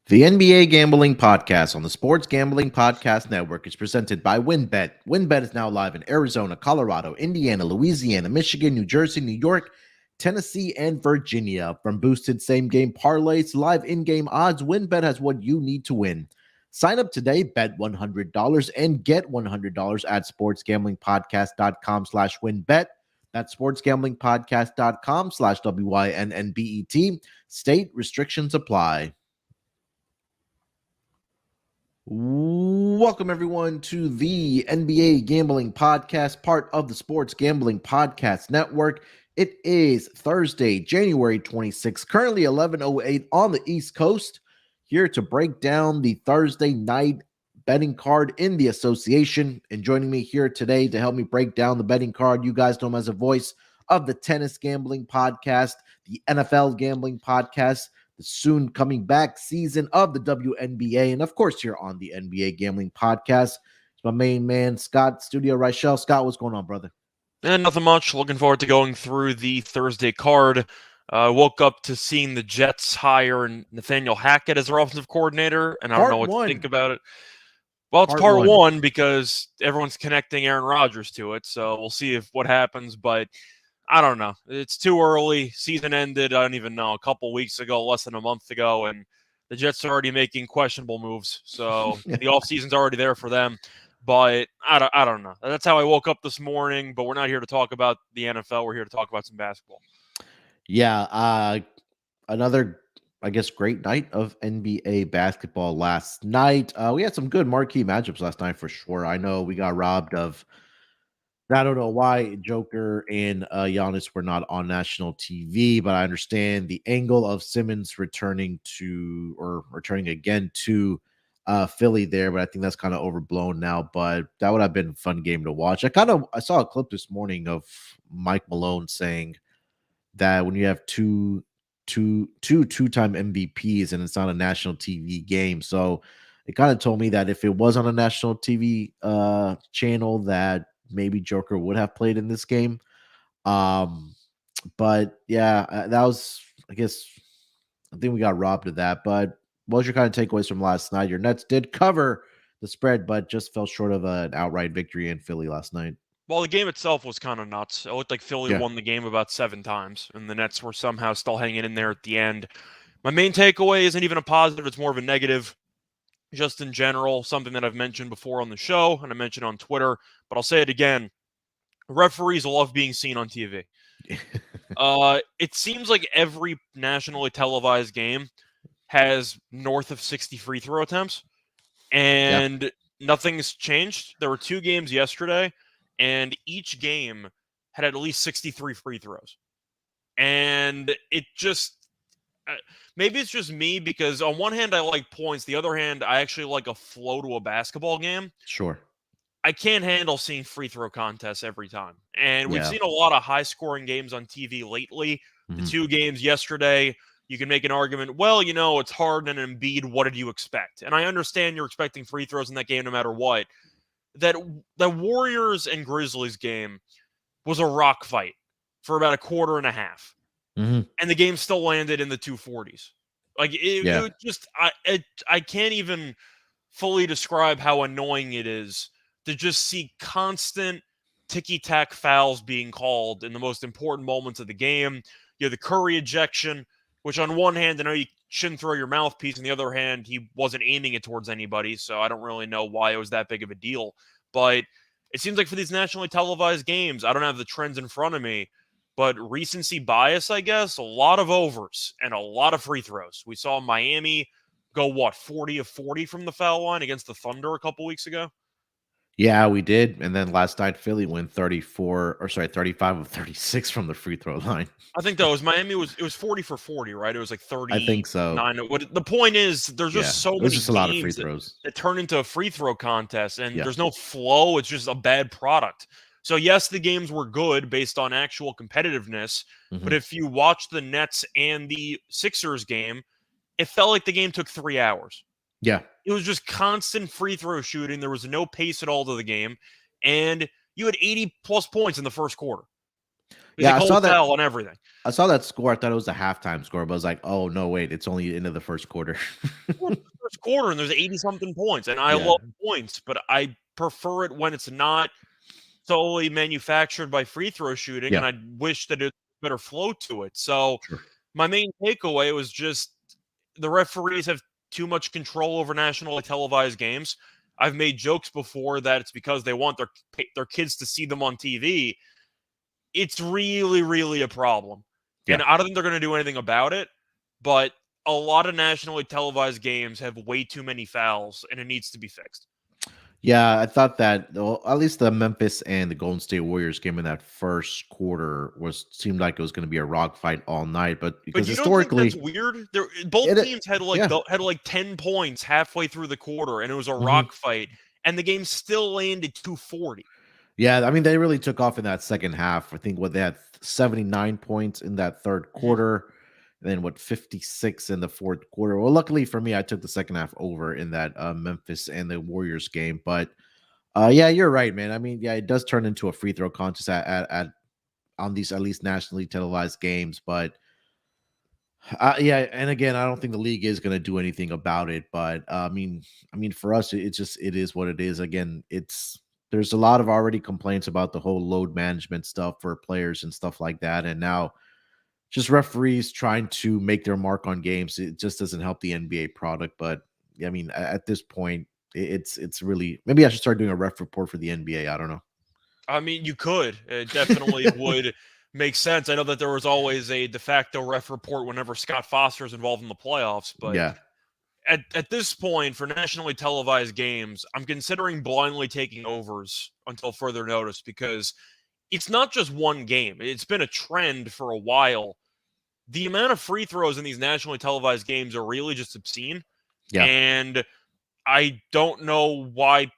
The NBA Gambling Podcast on the Sports Gambling Podcast Network is presented by WynnBET. WynnBET is now live in Arizona, Colorado, Indiana, Louisiana, Michigan, New Jersey, New York, Tennessee, and Virginia. From boosted same-game parlays to live in-game odds, WynnBET has what you need to win. Sign up today, bet $100, and get $100 at sportsgamblingpodcast.com/WynnBET. That's sportsgamblingpodcast.com/WYNNBET. State restrictions apply. Welcome, everyone, to the NBA Gambling Podcast, part of the Sports Gambling Podcast Network. It is Thursday, January 26th, currently 11:08 on the East Coast, here to break down the Thursday night betting card in the association. And joining me here today to help me break down the betting card, you guys know him as a voice of the Tennis Gambling Podcast, the NFL Gambling Podcast, the soon coming back season of the WNBA, and of course here on the NBA Gambling Podcast. It's my main man, Scott, studio Reichel. Scott, what's going on, brother? And nothing much. Looking forward to going through the Thursday card. Woke up to seeing the Jets hire Nathaniel Hackett as their offensive coordinator, and I don't know what to think about it. Well, it's part one because everyone's connecting Aaron Rodgers to it, so we'll see what happens, but I don't know. It's too early. Season ended, I don't even know, a couple weeks ago, less than a month ago, and the Jets are already making questionable moves. So the offseason's already there for them. But I don't know. That's how I woke up this morning, but we're not here to talk about the NFL. We're here to talk about some basketball. Yeah, another, I guess, great night of NBA basketball last night. We had some good marquee matchups last night for sure. I know we got robbed of, I don't know why Joker and Giannis were not on national TV, but I understand the angle of Simmons returning again to Philly there, but I think that's kind of overblown now. But that would have been a fun game to watch. I saw a clip this morning of Mike Malone saying that when you have two-time MVPs and it's not a national TV game, so it kind of told me that if it was on a national TV channel, that maybe Joker would have played in this game. But yeah, that was, I guess, I think we got robbed of that. But what was your kind of takeaways from last night? Your Nets did cover the spread, but just fell short of an outright victory in Philly last night. Well, the game itself was kind of nuts. It looked like Philly won the game about 7 times, and the Nets were somehow still hanging in there at the end. My main takeaway isn't even a positive. It's more of a negative. Just in general, something that I've mentioned before on the show, and I mentioned on Twitter, but I'll say it again. Referees love being seen on TV. It seems like every nationally televised game has north of 60 free throw attempts, and nothing's changed. There were 2 games yesterday, and each game had at least 63 free throws. And it just... maybe it's just me because on one hand I like points, the other hand I actually like a flow to a basketball game. Sure. I can't handle seeing free throw contests every time. And we've seen a lot of high-scoring games on TV lately. The 2 games yesterday, you can make an argument, well, it's Harden and Embiid, what did you expect? And I understand you're expecting free throws in that game no matter what. That Warriors and Grizzlies game was a rock fight for about a quarter and a half. And the game still landed in the 240s. Like it just, I can't even fully describe how annoying it is to just see constant ticky-tack fouls being called in the most important moments of the game. You have the Curry ejection, which on one hand, I know you shouldn't throw your mouthpiece. On the other hand, he wasn't aiming it towards anybody, so I don't really know why it was that big of a deal. But it seems like for these nationally televised games, I don't have the trends in front of me, but recency bias, I guess, a lot of overs and a lot of free throws. We saw Miami go, 40 of 40 from the foul line against the Thunder a couple weeks ago? Yeah, we did. And then last night, Philly went 35 of 36 from the free throw line. I think that was Miami. It was 40 for 40, right? It was like 39. I think so. The point is, there's just so many just a lot of free throws that turn into a free throw contest, and there's no flow. It's just a bad product. So, yes, the games were good based on actual competitiveness, but if you watch the Nets and the Sixers game, it felt like the game took 3 hours. Yeah. It was just constant free throw shooting. There was no pace at all to the game, and you had 80-plus points in the first quarter. He's like, whole foul and everything. I saw that score. I thought it was a halftime score, but I was like, oh, no, wait, it's only into the first quarter. First quarter, and there's 80-something points. And I love points, but I prefer it when it's not solely manufactured by free throw shooting, and I wish that it better flow to it. So my main takeaway was just the referees have too much control over nationally televised games. I've made jokes before that it's because they want their kids to see them on TV. It's really, really a problem. And I don't think they're going to do anything about it, but a lot of nationally televised games have way too many fouls, and it needs to be fixed. Yeah, I thought that at least the Memphis and the Golden State Warriors game in that first quarter seemed like it was going to be a rock fight all night. But because historically, don't think that's weird. Both teams had like 10 points halfway through the quarter, and it was a rock fight, and the game still landed 240. Yeah, I mean, they really took off in that second half. I think they had 79 points in that third quarter, and then 56 in the fourth quarter. Well, luckily for me, I took the second half over in that Memphis and the Warriors game. But yeah, you're right, man. I mean, yeah, it does turn into a free throw contest on these at least nationally televised games. But yeah, and again, I don't think the league is going to do anything about it. But I mean, for us, it is what it is. Again, there's a lot of already complaints about the whole load management stuff for players and stuff like that. And now just referees trying to make their mark on games. It just doesn't help the NBA product. But I mean, at this point, it's really, maybe I should start doing a ref report for the NBA. I don't know. I mean, you could. It definitely would make sense. I know that there was always a de facto ref report whenever Scott Foster is involved in the playoffs, but at this point, for nationally televised games, I'm considering blindly taking overs until further notice, because it's not just one game. It's been a trend for a while. The amount of free throws in these nationally televised games are really just obscene. And I don't know why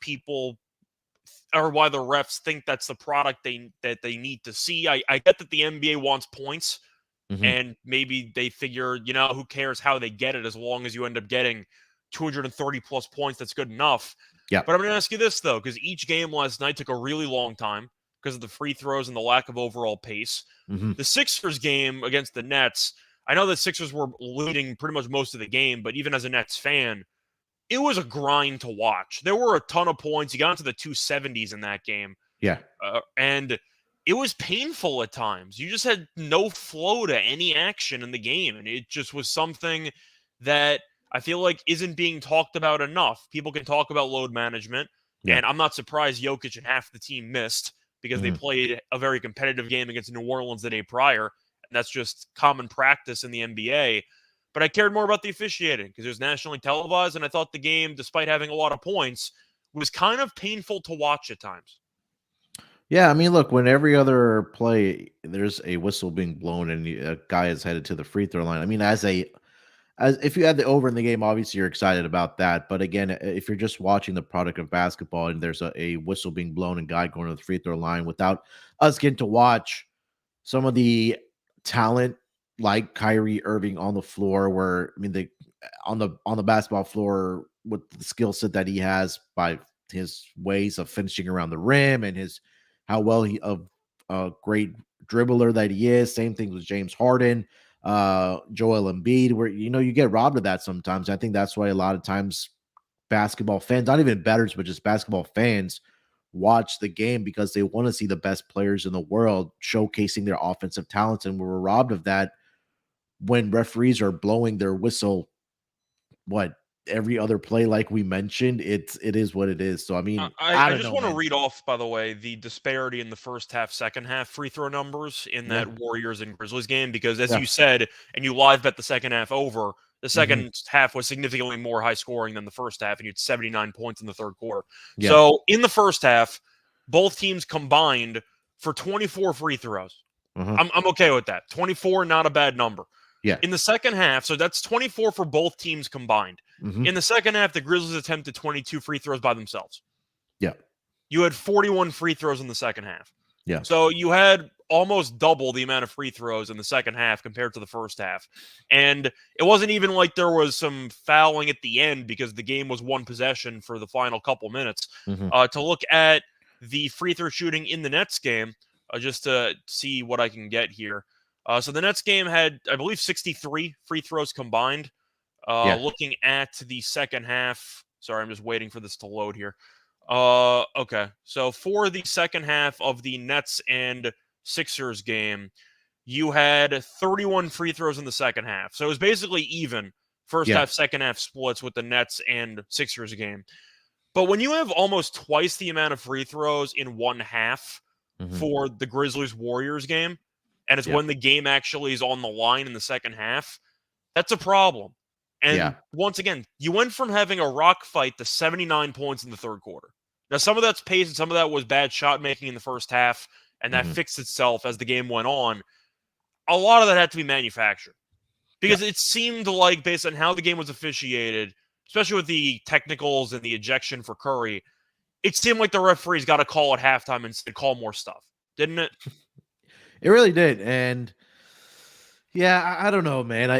why the refs think that's the product that they need to see. I get that the NBA wants points. And maybe they figure, who cares how they get it, as long as you end up getting 230 plus points, that's good enough. But I'm going to ask you this, though, because each game last night took a really long time because of the free throws and the lack of overall pace. The Sixers game against the Nets, I know the Sixers were leading pretty much most of the game, but even as a Nets fan, it was a grind to watch. There were a ton of points. You got into the 270s in that game. And it was painful at times. You just had no flow to any action in the game. And it just was something that I feel like isn't being talked about enough. People can talk about load management. And I'm not surprised Jokic and half the team missed, because they played a very competitive game against New Orleans the day prior. And that's just common practice in the NBA. But I cared more about the officiating, because it was nationally televised. And I thought the game, despite having a lot of points, was kind of painful to watch at times. Yeah, I mean, look, when every other play there's a whistle being blown and a guy is headed to the free throw line. I mean, as if you had the over in the game, obviously you're excited about that. But again, if you're just watching the product of basketball and there's a whistle being blown and guy going to the free throw line, without us getting to watch some of the talent like Kyrie Irving on the floor, where on the basketball floor with the skill set that he has by his ways of finishing around the rim and how well a great dribbler that he is. Same thing with James Harden, Joel Embiid, where you get robbed of that sometimes. I think that's why a lot of times basketball fans, not even bettors, but just basketball fans, watch the game, because they want to see the best players in the world showcasing their offensive talents, and we're robbed of that when referees are blowing their whistle every other play. Like we mentioned, it is what it is. So I mean, I just want to read off, by the way, the disparity in the first half, second half free throw numbers in that Warriors and Grizzlies game, because as you said, and you live bet the second half over, the second half was significantly more high scoring than the first half, and you had 79 points in the third quarter. So in the first half, both teams combined for 24 free throws. I'm okay with that. 24, not a bad number. In the second half, so that's 24 for both teams combined. In the second half, the Grizzlies attempted 22 free throws by themselves. You had 41 free throws in the second half. So you had almost double the amount of free throws in the second half compared to the first half. And it wasn't even like there was some fouling at the end, because the game was one possession for the final couple minutes. To look at the free throw shooting in the Nets game, just to see what I can get here. So the Nets game had, I believe, 63 free throws combined. Looking at the second half, sorry, I'm just waiting for this to load here. Okay, so for the second half of the Nets and Sixers game, you had 31 free throws in the second half. So it was basically even first half, second half splits with the Nets and Sixers game. But when you have almost twice the amount of free throws in one half for the Grizzlies Warriors game, and it's when the game actually is on the line in the second half, that's a problem. And once again, you went from having a rock fight to 79 points in the third quarter. Now, some of that's pace and some of that was bad shot making in the first half, and that fixed itself as the game went on. A lot of that had to be manufactured because it seemed like, based on how the game was officiated, especially with the technicals and the ejection for Curry, it seemed like the referees got a call at halftime and said, call more stuff, didn't it? It really did. And I don't know, man.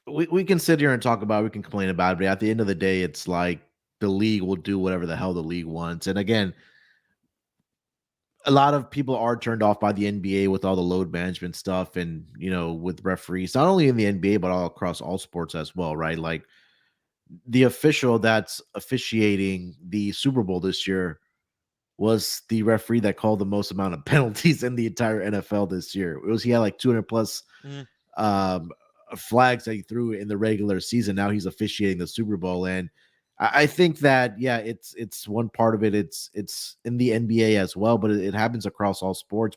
We can sit here and talk about it, we can complain about it, but at the end of the day, it's like the league will do whatever the hell the league wants. And again, a lot of people are turned off by the NBA with all the load management stuff and, with referees, not only in the NBA, but all across all sports as well, right? Like the official that's officiating the Super Bowl this year was the referee that called the most amount of penalties in the entire NFL this year. He had like 200 plus flags that he threw in the regular season. Now he's officiating the Super Bowl. And I think that, it's one part of it. It's in the NBA as well, but it happens across all sports.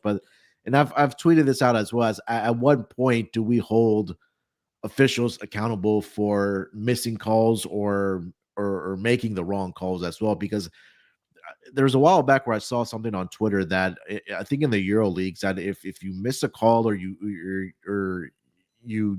And I've tweeted this out as well as at what point do we hold officials accountable for missing calls or making the wrong calls as well? Because there was a while back where I saw something on Twitter that I think in the Euro leagues that if you miss a call or you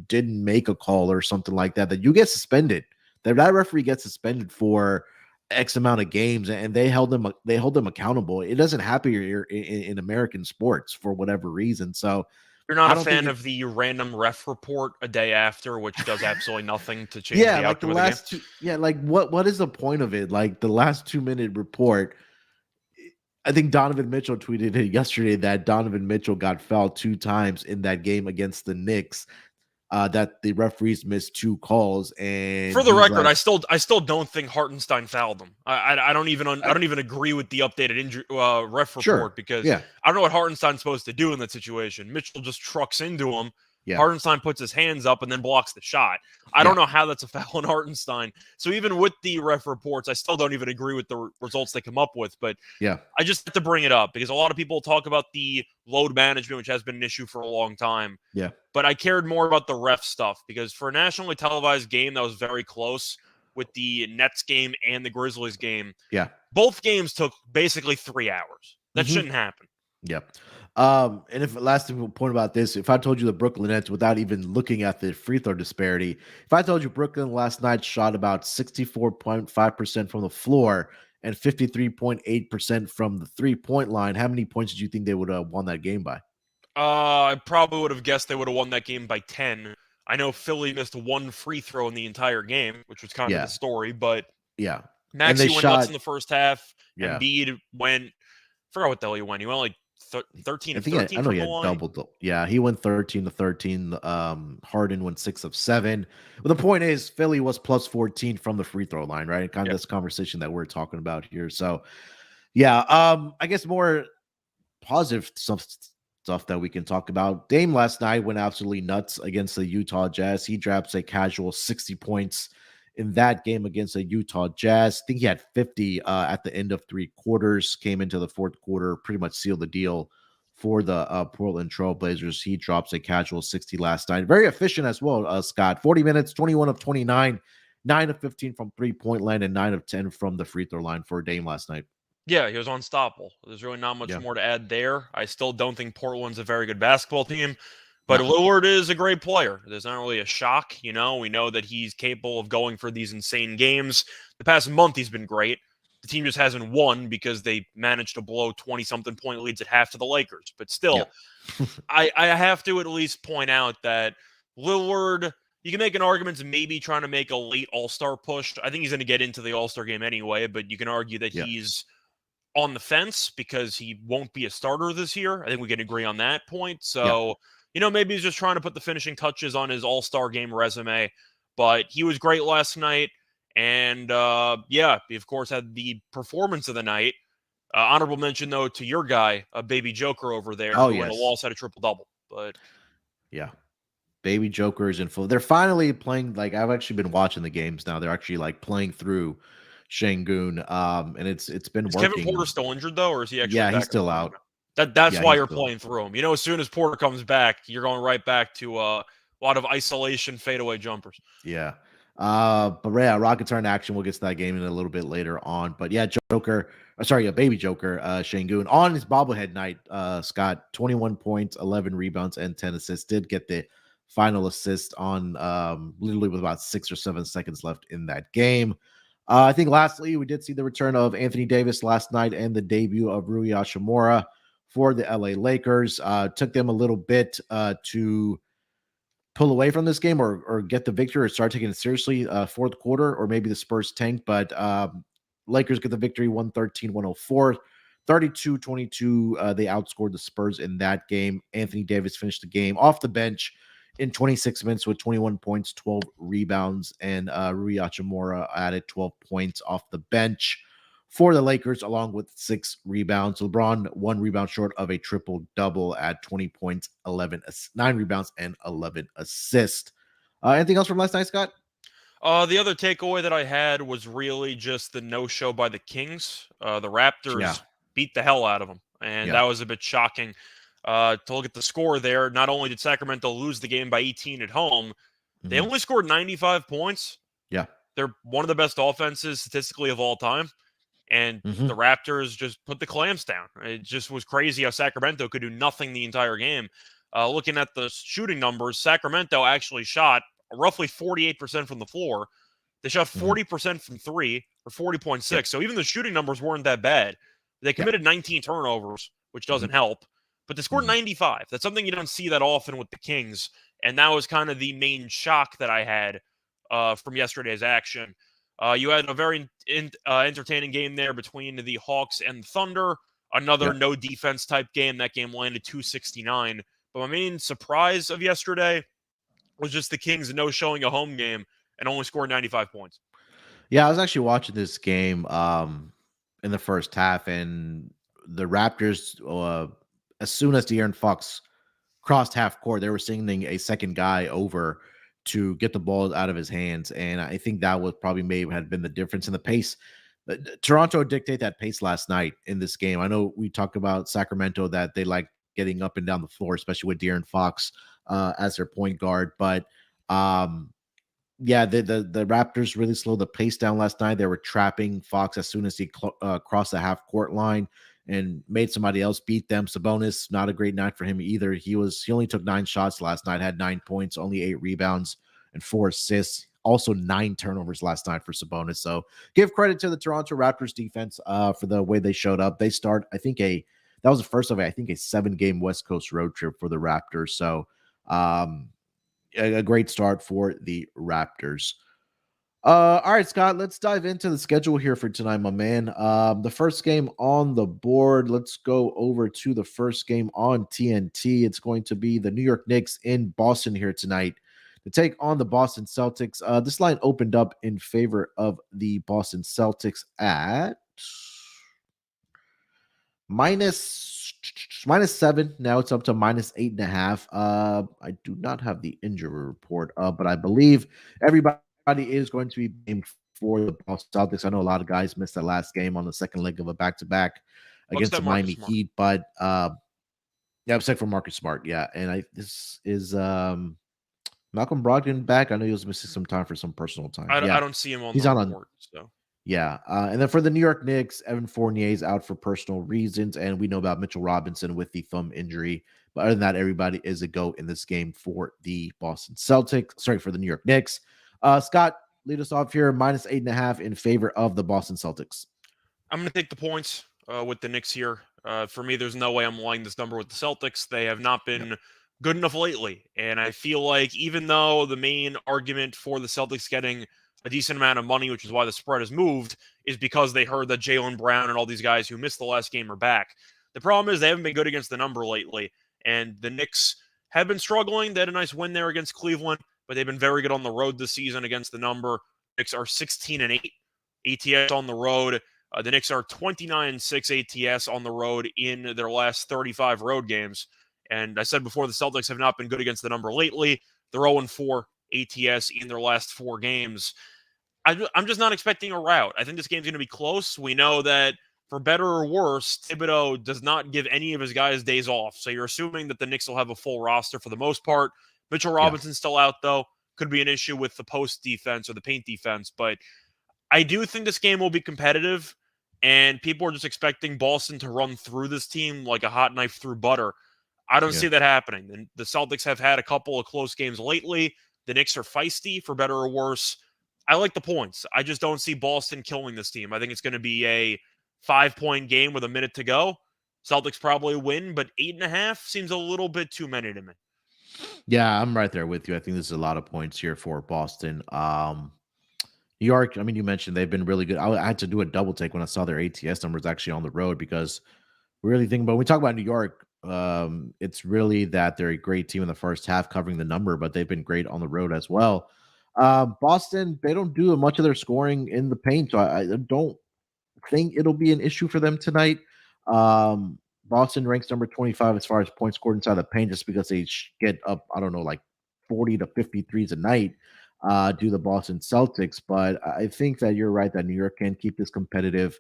didn't make a call or something like that, that you get suspended. That referee gets suspended for X amount of games, and they hold them accountable. It doesn't happen here in American sports for whatever reason. So you're not a fan of the random ref report a day after, which does absolutely nothing to change the outcome of the game. Like what is the point of it? Like the last 2-minute report. I think Donovan Mitchell tweeted it yesterday that Donovan Mitchell got fouled 2 times in that game against the Knicks. That the referees missed 2 calls, and for the record, I still don't think Hartenstein fouled them. I don't even agree with the updated injury ref report because I don't know what Hartenstein's supposed to do in that situation. Mitchell just trucks into him. Hartenstein puts his hands up and then blocks the shot. I don't know how that's a foul on Hartenstein. So even with the ref reports, I still don't even agree with the results they come up with. But I just have to bring it up because a lot of people talk about the load management, which has been an issue for a long time. But I cared more about the ref stuff because for a nationally televised game that was very close with the Nets game and the Grizzlies game, both games took basically 3 hours. That shouldn't happen. And if last point about this, if I told you the Brooklyn Nets without even looking at the free throw disparity, if I told you Brooklyn last night shot about 64.5% from the floor and 53.8% from the 3-point line, how many points did you think they would have won that game by? I probably would have guessed they would have won that game by 10. I know Philly missed 1 free throw in the entire game, which was kind of the story, but Maxey went nuts in the first half. Embiid went, I forgot what the hell he went. He went like 13 of 13 from the line. Doubled. He went 13 to 13. Harden went 6 of 7. But the point is, Philly was plus 14 from the free throw line, right? Kind of this conversation that we're talking about here. So, I guess more positive stuff that we can talk about. Dame last night went absolutely nuts against the Utah Jazz. He drops a casual 60 points in that game against the Utah Jazz. I think he had 50 at the end of 3 quarters, came into the fourth quarter, pretty much sealed the deal for the Portland Trail Blazers. He drops a casual 60 last night. Very efficient as well, Scott. 40 minutes, 21 of 29, 9 of 15 from 3-point line, and 9 of 10 from the free throw line for Dame last night. Yeah, he was unstoppable. There's really not much more to add there. I still don't think Portland's a very good basketball team. But Lillard is a great player. There's not really a shock, We know that he's capable of going for these insane games. The past month, he's been great. The team just hasn't won because they managed to blow 20-something point leads at half to the Lakers. But still, I have to at least point out that Lillard, you can make an argument to maybe trying to make a late All-Star push. I think he's going to get into the All-Star game anyway, but you can argue that he's on the fence because he won't be a starter this year. I think we can agree on that point. Yeah. So, maybe he's just trying to put the finishing touches on his all-star game resume. But he was great last night. And, he, of course, had the performance of the night. Honorable mention, though, to your guy, Baby Joker over there, who in a loss had a triple-double. But yeah. Baby Joker is in full. They're finally playing. Like, I've actually been watching the games now. They're actually like playing through Şengün, and it's been is working. Kevin Porter still injured though, or is he actually? Yeah, back he's still out. That's why you're playing through him. As soon as Porter comes back, you're going right back to a lot of isolation fadeaway jumpers. Yeah. But yeah, Rockets are in action. We'll get to that game in a little bit later on. But yeah, Baby Joker, Şengün on his bobblehead night, Scott, 21 points, 11 rebounds, and 10 assists. Did get the final assist on literally with about 6 or 7 seconds left in that game. I think lastly, we did see the return of Anthony Davis last night and the debut of Rui Hachimura for the LA Lakers. Took them a little bit to pull away from this game or get the victory or start taking it seriously fourth quarter, or maybe the Spurs tank. But Lakers get the victory 113-104. 32-22. They outscored the Spurs in that game. Anthony Davis finished the game off the bench in 26 minutes with 21 points, 12 rebounds, and Rui Hachimura added 12 points off the bench for the Lakers, along with 6 rebounds. LeBron 1 rebound short of a triple-double at 20 points, 9 rebounds, and 11 assists. Anything else from last night, Scott? The other takeaway that I had was really just the no-show by the Kings. The Raptors beat the hell out of them, and that was a bit shocking. To look at the score there, not only did Sacramento lose the game by 18 at home, they only scored 95 points. Yeah. They're one of the best offenses statistically of all time. And the Raptors just put the clamps down. It just was crazy how Sacramento could do nothing the entire game. Looking at the shooting numbers, Sacramento actually shot roughly 48% from the floor. They shot 40% from 3, or 40.6. Yep. So even the shooting numbers weren't that bad. They committed 19 turnovers, which doesn't help. But they scored 95. That's something you don't see that often with the Kings. And that was kind of the main shock that I had from yesterday's action. You had a very entertaining game there between the Hawks and the Thunder. Another no defense type game. That game landed 269. But my main surprise of yesterday was just the Kings no showing a home game and only scored 95 points. Yeah, I was actually watching this game in the first half, and the Raptors, as soon as De'Aaron Fox crossed half court, they were sending a second guy over to get the ball out of his hands. And I think that was probably had been the difference in the pace. Toronto dictated that pace last night in this game. I know we talked about Sacramento, that they like getting up and down the floor, especially with De'Aaron Fox as their point guard. But the Raptors really slowed the pace down last night. They were trapping Fox as soon as he crossed the half court line and made somebody else beat them. Sabonis, not a great night for him either. He only took 9 shots last night, had 9 points, only 8 rebounds, and 4 assists. Also 9 turnovers last night for Sabonis. So give credit to the Toronto Raptors defense for the way they showed up. They start, that was the first of a 7-game West Coast road trip for the Raptors. So a great start for the Raptors. All right, Scott, let's dive into the schedule here for tonight, my man. The first game on the board, let's go over to the first game on TNT. It's going to be the New York Knicks in Boston here tonight to take on the Boston Celtics. This line opened up in favor of the Boston Celtics at -7. Now it's up to -8.5. I do not have the injury report up, but I believe everybody is going to be named for the Boston Celtics. I know a lot of guys missed that last game on the second leg of a back-to-back against the Miami Heat, but except for Marcus Smart, and this is Malcolm Brogdon back. I know he was missing some time for some personal time. I don't see him on the report, so. Yeah, and then for the New York Knicks, Evan Fournier is out for personal reasons, and we know about Mitchell Robinson with the thumb injury. But other than that, everybody is a go in this game for the Boston Celtics. Sorry, for the New York Knicks. Scott, lead us off here, -8.5 in favor of the Boston Celtics. I'm going to take the points with the Knicks here. For me, there's no way I'm lying this number with the Celtics. They have not been good enough lately. And I feel like even though the main argument for the Celtics getting a decent amount of money, which is why the spread has moved, is because they heard that Jaylen Brown and all these guys who missed the last game are back. The problem is they haven't been good against the number lately, and the Knicks have been struggling. They had a nice win there against Cleveland, but they've been very good on the road this season against the number. Knicks are 16-8 ATS on the road. The Knicks are 29-6 ATS on the road in their last 35 road games. And I said before, the Celtics have not been good against the number lately. They're 0-4 ATS in their last 4 games. I'm just not expecting a rout. I think this game's going to be close. We know that for better or worse, Thibodeau does not give any of his guys days off. So you're assuming that the Knicks will have a full roster for the most part. Mitchell Robinson's still out, though. Could be an issue with the post defense or the paint defense. But I do think this game will be competitive. And people are just expecting Boston to run through this team like a hot knife through butter. I don't see that happening. And the Celtics have had a couple of close games lately. The Knicks are feisty, for better or worse. I like the points. I just don't see Boston killing this team. I think it's going to be a 5-point game with a minute to go. Celtics probably win, but 8.5 seems a little bit too many to me. Yeah, I'm right there with you. I think there's a lot of points here for Boston. New York, I mean, you mentioned they've been really good. I had to do a double take when I saw their ATS numbers actually on the road, because we really think about, when we talk about New York, it's really that they're a great team in the first half covering the number, but they've been great on the road as well. Boston, they don't do much of their scoring in the paint, so I don't think it'll be an issue for them tonight. Boston ranks number 25 as far as points scored inside the paint, just because they get up, I don't know, like 40 to 53s a night. Do the Boston Celtics, but I think that you're right that New York can keep this competitive.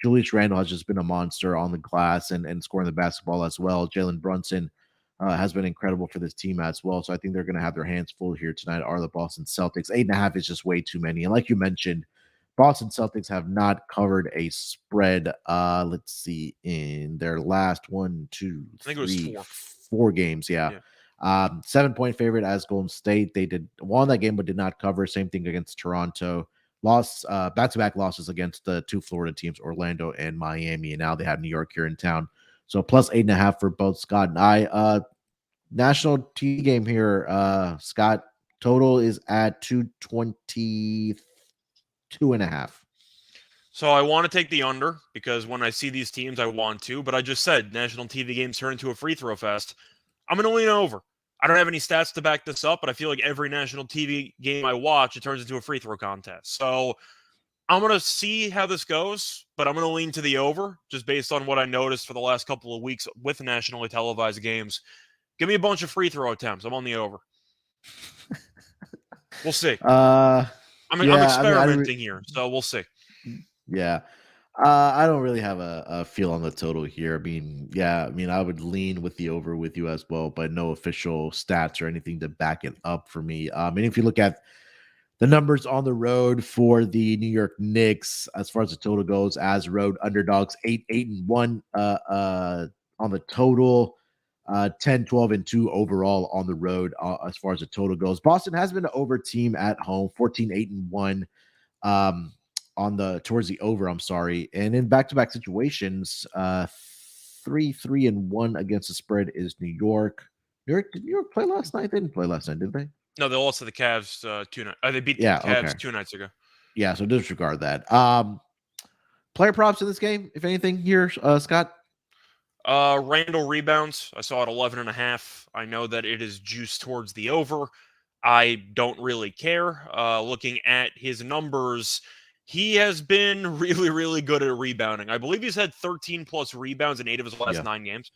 Julius Randle has just been a monster on the glass and scoring the basketball as well. Jalen Brunson has been incredible for this team as well. So I think they're going to have their hands full here tonight. Are the Boston Celtics 8.5 is just way too many. And like you mentioned, Boston Celtics have not covered a spread. Let's see, in their last 4 games. Yeah. 7-point favorite as Golden State. They won that game, but did not cover. Same thing against Toronto. Lost back-to-back losses against the 2 Florida teams, Orlando and Miami, and now they have New York here in town. So plus 8.5 for both Scott and I. National TV game here, Scott. Total is at 222.5. So I want to take the under, because when I see these teams, I want to. But I just said national TV games turn into a free throw fest. I'm going to lean over. I don't have any stats to back this up, but I feel like every national TV game I watch, it turns into a free throw contest. So I'm going to see how this goes, but I'm going to lean to the over, just based on what I noticed for the last couple of weeks with nationally televised games. Give me a bunch of free throw attempts. I'm on the over. We'll see. I'm experimenting here, so we'll see. Yeah. I don't really have a feel on the total here. I would lean with the over with you as well, but no official stats or anything to back it up for me. And if you look at the numbers on the road for the New York Knicks, as far as the total goes, as road underdogs, 8-1 on the total, 10-12-2 overall on the road as far as the total goes. Boston has been an over team at home, 14-8-1. Towards the over, I'm sorry. And in back-to-back situations, 3-3-1 against the spread is New York. Did New York play last night? They didn't play last night, did they? No, they lost to the Cavs 2 nights. They beat the Cavs 2 nights ago. Yeah, so disregard that. Player props in this game, if anything, here, Scott? Randall rebounds. I saw it 11.5. I know that it is juiced towards the over. I don't really care. Looking at his numbers, he has been really, really good at rebounding. I believe he's had 13-plus rebounds in 8 of his last 9 games.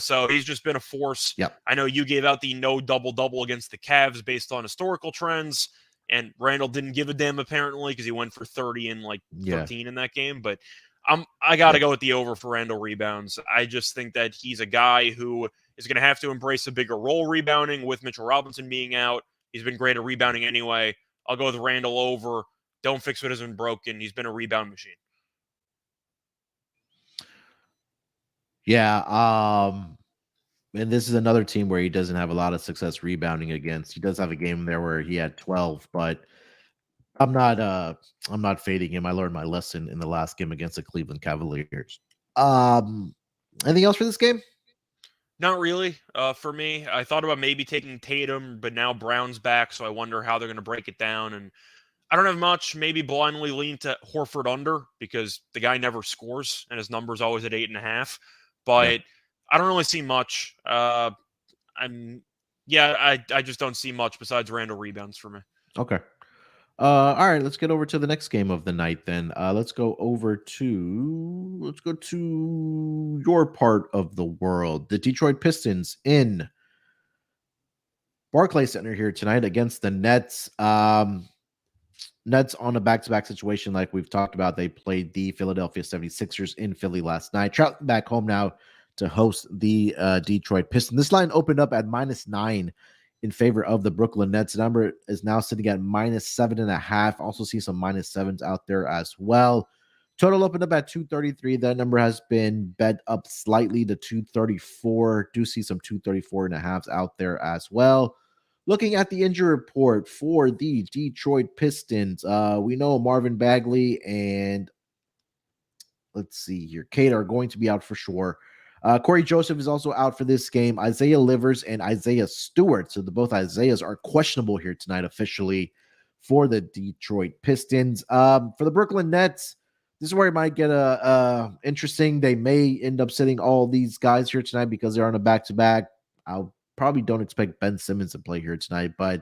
So he's just been a force. Yep. I know you gave out the no double-double against the Cavs based on historical trends, and Randall didn't give a damn apparently because he went for 30 and 13 in that game. But I got to go with the over for Randall rebounds. I just think that he's a guy who is going to have to embrace a bigger role rebounding with Mitchell Robinson being out. He's been great at rebounding anyway. I'll go with Randall over. Don't fix what hasn't been broken. He's been a rebound machine. Yeah. And this is another team where he doesn't have a lot of success rebounding against. He does have a game there where he had 12, but I'm not fading him. I learned my lesson in the last game against the Cleveland Cavaliers. Anything else for this game? Not really. For me, I thought about maybe taking Tatum, but now Brown's back, so I wonder how they're going to break it down. And I don't have much. Maybe blindly lean to Horford under because the guy never scores and his number's always at 8.5. But I don't really see much. I just don't see much besides Randall rebounds for me. Okay. All right, let's get over to the next game of the night then. Let's go to your part of the world. The Detroit Pistons in Barclays Center here tonight against the Nets. Nets on a back-to-back situation like we've talked about. They played the Philadelphia 76ers in Philly last night. Traveling back home now to host the Detroit Pistons. This line opened up at -9 in favor of the Brooklyn Nets. The number is now sitting at -7.5. Also see some -7s out there as well. Total opened up at 233. That number has been bet up slightly to 234. Do see some 234.5s out there as well. Looking at the injury report for the Detroit Pistons, we know Marvin Bagley and let's see here, Kate are going to be out for sure. Corey Joseph is also out for this game. Isaiah Livers and Isaiah Stewart. So both Isaiahs are questionable here tonight officially for the Detroit Pistons. For the Brooklyn Nets, this is where it might get interesting. They may end up sitting all these guys here tonight because they're on a back-to-back. I'll probably don't expect Ben Simmons to play here tonight, but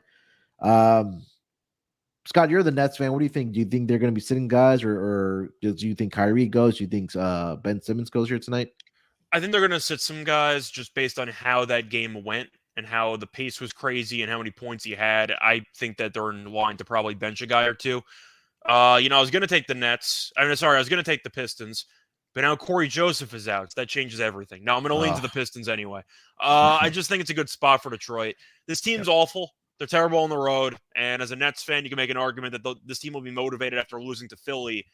Scott, you're the Nets fan. What do you think? Do you think they're going to be sitting guys, or do you think Kyrie goes? Do you think Ben Simmons goes here tonight? I think they're going to sit some guys just based on how that game went and how the pace was crazy and how many points he had. I think that they're in line to probably bench a guy or two. I was going to take the Nets. I was going to take the Pistons, but now Corey Joseph is out. So that changes everything. Now I'm going to lean to the Pistons anyway. I just think it's a good spot for Detroit. This team's awful. They're terrible on the road. And as a Nets fan, you can make an argument that this team will be motivated after losing to Philly.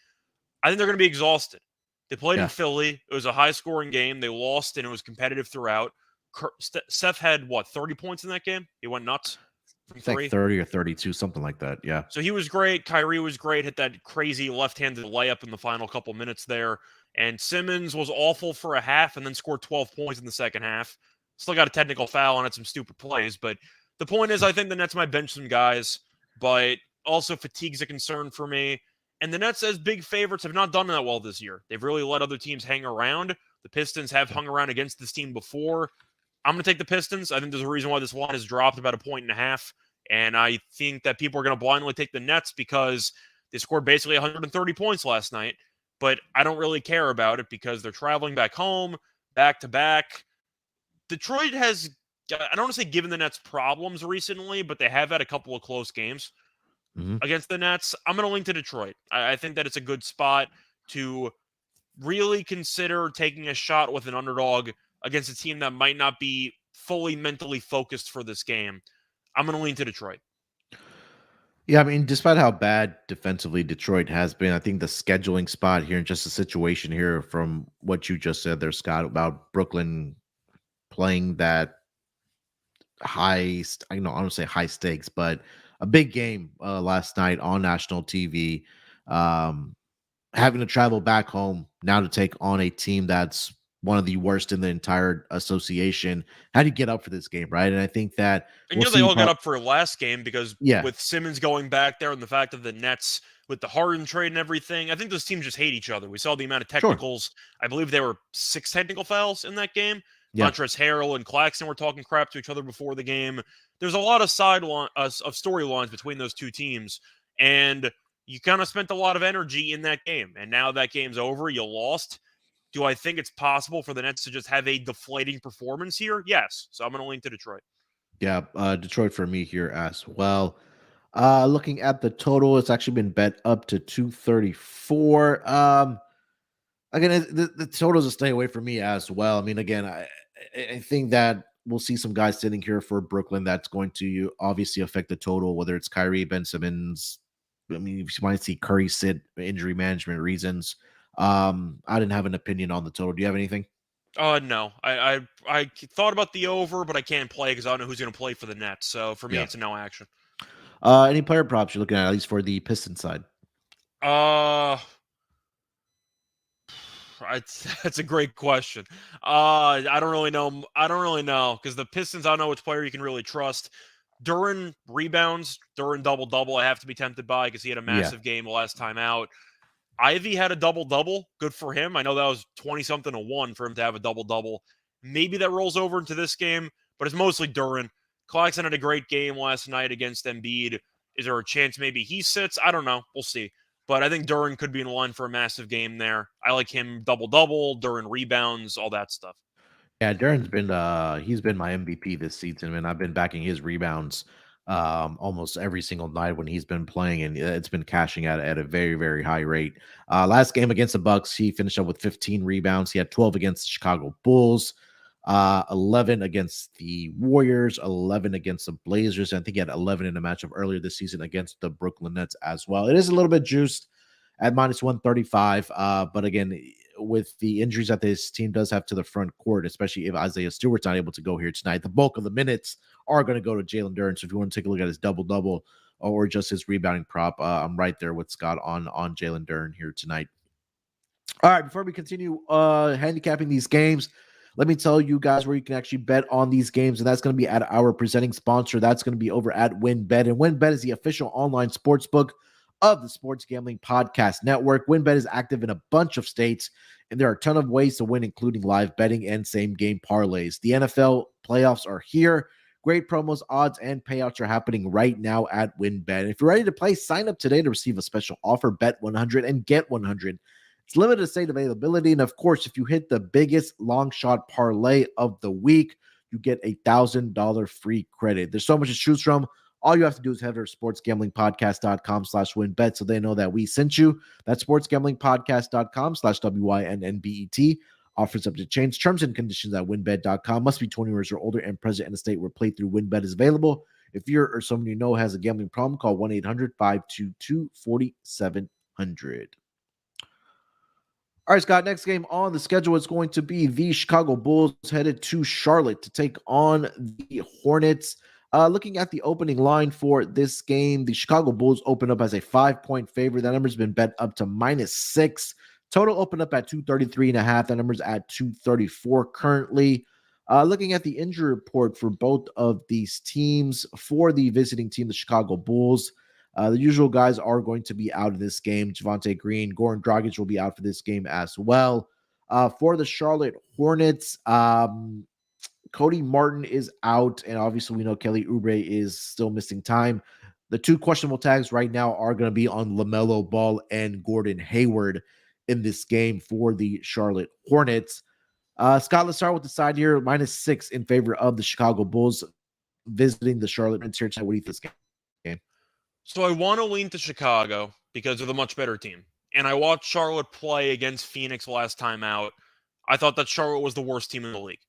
I think they're going to be exhausted. They played in Philly. It was a high-scoring game. They lost, and it was competitive throughout. Steph had, 30 points in that game? He went nuts from three. Like 30 or 32, something like that, yeah. So he was great. Kyrie was great, hit that crazy left-handed layup in the final couple minutes there. And Simmons was awful for a half and then scored 12 points in the second half. Still got a technical foul and had some stupid plays. But the point is, I think the Nets might bench some guys, but also fatigue's a concern for me. And the Nets, as big favorites, have not done that well this year. They've really let other teams hang around. The Pistons have hung around against this team before. I'm going to take the Pistons. I think there's a reason why this line has dropped about 1.5. And I think that people are going to blindly take the Nets because they scored basically 130 points last night. But I don't really care about it because they're traveling back home, back-to-back. Detroit has, I don't want to say given the Nets problems recently, but they have had a couple of close games against the Nets. I'm going to link to Detroit. I think that it's a good spot to really consider taking a shot with an underdog against a team that might not be fully mentally focused for this game. I'm going to lean to Detroit. Yeah, I mean, despite how bad defensively Detroit has been, I think the scheduling spot here and just the situation here from what you just said there, Scott, about Brooklyn playing that I don't say high stakes, but a big game last night on national TV. Having to travel back home now to take on a team that's one of the worst in the entire association. How do you get up for this game, right? And I think that they all got up for last game because with Simmons going back there and the fact that the Nets with the Harden trade and everything, I think those teams just hate each other. We saw the amount of technicals. Sure. I believe there were 6 technical fouls in that game. Montrezl Harrell and Claxton were talking crap to each other before the game. There's a lot of of storylines between those two teams, and you kind of spent a lot of energy in that game. And now that game's over, you lost. Do I think it's possible for the Nets to just have a deflating performance here? Yes. So I'm going to link to Detroit. Yeah, Detroit for me here as well. Looking at the total, it's actually been bet up to 234. Again, the totals a stay away from me as well. I mean, again, I think that we'll see some guys sitting here for Brooklyn that's going to obviously affect the total, whether it's Kyrie, Ben Simmons. I mean, you might see Curry sit injury management reasons. I didn't have an opinion on the total. Do you have anything? No. I thought about the over, but I can't play because I don't know who's going to play for the Nets. So for me, it's a no action. Any player props you're looking at least for the Pistons side? That's a great question. I don't really know because the Pistons, I don't know which player you can really trust. Duren rebounds, Duren double-double, I have to be tempted by because he had a massive game the last time out. Ivy had a double-double. Good for him. I know that was 20-something to 1 for him to have a double-double. Maybe that rolls over into this game, but it's mostly Duren. Claxton had a great game last night against Embiid. Is there a chance maybe he sits? I don't know. We'll see. But I think Duren could be in line for a massive game there. I like him double-double, Duren rebounds, all that stuff. Yeah, Duren's been he's been my MVP this season, and I've been backing his rebounds almost every single night when he's been playing, and it's been cashing out at a very, very high rate. Last game against the Bucks, he finished up with 15 rebounds. He had 12 against the Chicago Bulls, 11 against the Warriors, 11 against the Blazers. I think he had 11 in a matchup earlier this season against the Brooklyn Nets as well. It is a little bit juiced at minus 135, but again, with the injuries that this team does have to the front court, especially if Isaiah Stewart's not able to go here tonight, the bulk of the minutes are going to go to Jalen Duren. So if you want to take a look at his double-double or just his rebounding prop, I'm right there with Scott on Jalen Duren here tonight. All right, before we continue handicapping these games, let me tell you guys where you can actually bet on these games, and that's going to be at our presenting sponsor. That's going to be over at WynnBET, and WynnBET is the official online sports book of the Sports Gambling Podcast Network. WynnBET is active in a bunch of states, and there are a ton of ways to win, including live betting and same-game parlays. The NFL playoffs are here. Great promos, odds, and payouts are happening right now at WynnBET. If you're ready to play, sign up today to receive a special offer. Bet 100 and get 100. It's limited state availability, and of course, if you hit the biggest long shot parlay of the week, you get $1,000 free credit. There's so much to choose from. All you have to do is head to sportsgamblingpodcast.com/WynnBET so they know that we sent you. That's sportsgamblingpodcast.com/WYNNBET. Offers up to change. Terms and conditions at WynnBET.com. Must be 20 years or older and present in a state where playthrough WynnBET is available. If you're or someone you know has a gambling problem, call 1-800-522-4700. All right, Scott, next game on the schedule is going to be the Chicago Bulls headed to Charlotte to take on the Hornets. Looking at the opening line for this game, the Chicago Bulls open up as a 5-point favorite. That number's been bet up to -6. Total open up at 233.5. That number's at 234 currently. Looking at the injury report for both of these teams, for the visiting team, the Chicago Bulls, the usual guys are going to be out of this game. Javonte Green, Goran Dragic will be out for this game as well. For the Charlotte Hornets, Cody Martin is out, and obviously we know Kelly Oubre is still missing time. The two questionable tags right now are going to be on LaMelo Ball and Gordon Hayward in this game for the Charlotte Hornets. Scott, let's start with the side here. -6 in favor of the Chicago Bulls visiting the Charlotte Hornets here tonight. What do you think this game? So I want to lean to Chicago because they're the much better team. And I watched Charlotte play against Phoenix last time out. I thought that Charlotte was the worst team in the league.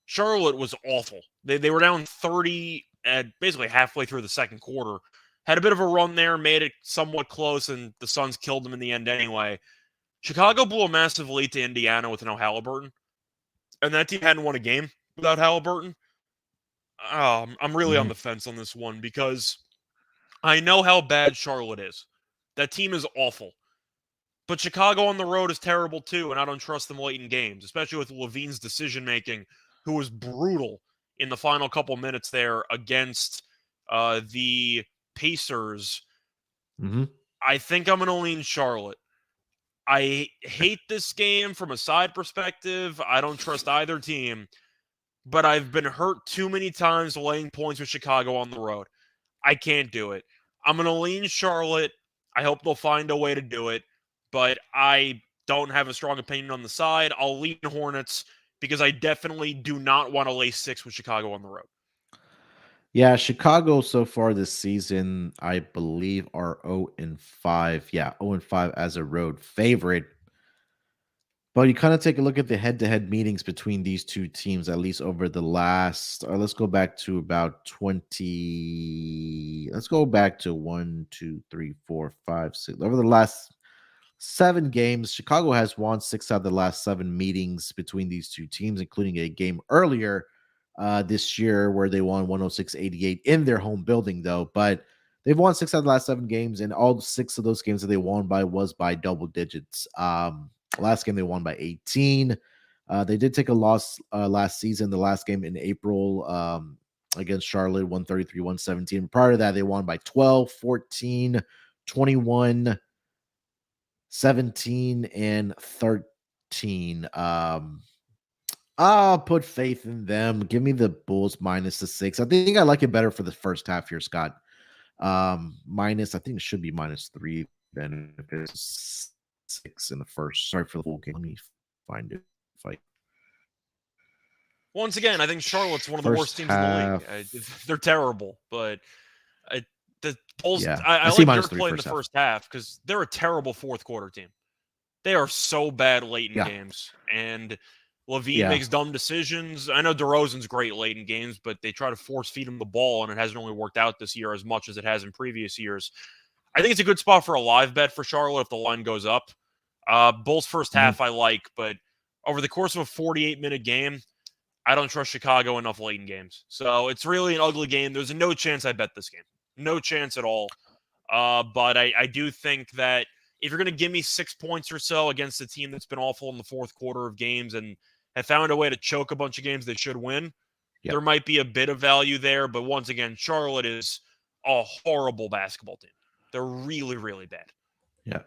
Charlotte was awful. They were down 30 at basically halfway through the second quarter. Had a bit of a run there, made it somewhat close, and the Suns killed them in the end anyway. Chicago blew a massive lead to Indiana with no Halliburton. And that team hadn't won a game without Halliburton. I'm really on the fence on this one because I know how bad Charlotte is. That team is awful. But Chicago on the road is terrible too, and I don't trust them late in games, especially with Levine's decision-making, who was brutal in the final couple minutes there against the Pacers. I think I'm going to lean Charlotte. I hate this game from a side perspective. I don't trust either team, but I've been hurt too many times laying points with Chicago on the road. I can't do it. I'm going to lean Charlotte. I hope they'll find a way to do it, but I don't have a strong opinion on the side. I'll lean Hornets because I definitely do not want to lay 6 with Chicago on the road. Yeah, Chicago so far this season, I believe, are 0-5. Yeah, 0-5 as a road favorite. But you kind of take a look at the head-to-head meetings between these two teams, at least over the last, let's go back to about 20. Let's go back to 1, 2, 3, 4, 5, 6. Over the last 7 games, Chicago has won 6 out of the last 7 meetings between these two teams, including a game earlier this year where they won 106-88 in their home building, though. But they've won 6 out of the last 7 games, and all 6 of those games that they won by was by double digits. Last game they won by 18. They did take a loss last season, the last game in April. against Charlotte, 133-117. Prior to that, they won by 12, 14, 21, 17, and 13. I'll put faith in them. Give me the Bulls minus the 6. I think I like it better for the first half here, Scott. Minus, I think it should be -3 then if it's 6 in the first. Sorry for the whole game. Let me find it. Fight. Once again, I think Charlotte's one of the worst teams in the league. They're terrible, but the Bulls. Yeah, I see like Dirk playing the first half because they're a terrible fourth quarter team. They are so bad late in games, and Levine makes dumb decisions. I know DeRozan's great late in games, but they try to force feed him the ball, and it hasn't really worked out this year as much as it has in previous years. I think it's a good spot for a live bet for Charlotte if the line goes up. Bulls first half I like, but over the course of a 48-minute game, I don't trust Chicago enough late in games. So it's really an ugly game. There's no chance I bet this game. No chance at all. But I do think that if you're going to give me 6 points or so against a team that's been awful in the fourth quarter of games and have found a way to choke a bunch of games they should win, there might be a bit of value there. But once again, Charlotte is a horrible basketball team. They're really, really bad. Yeah.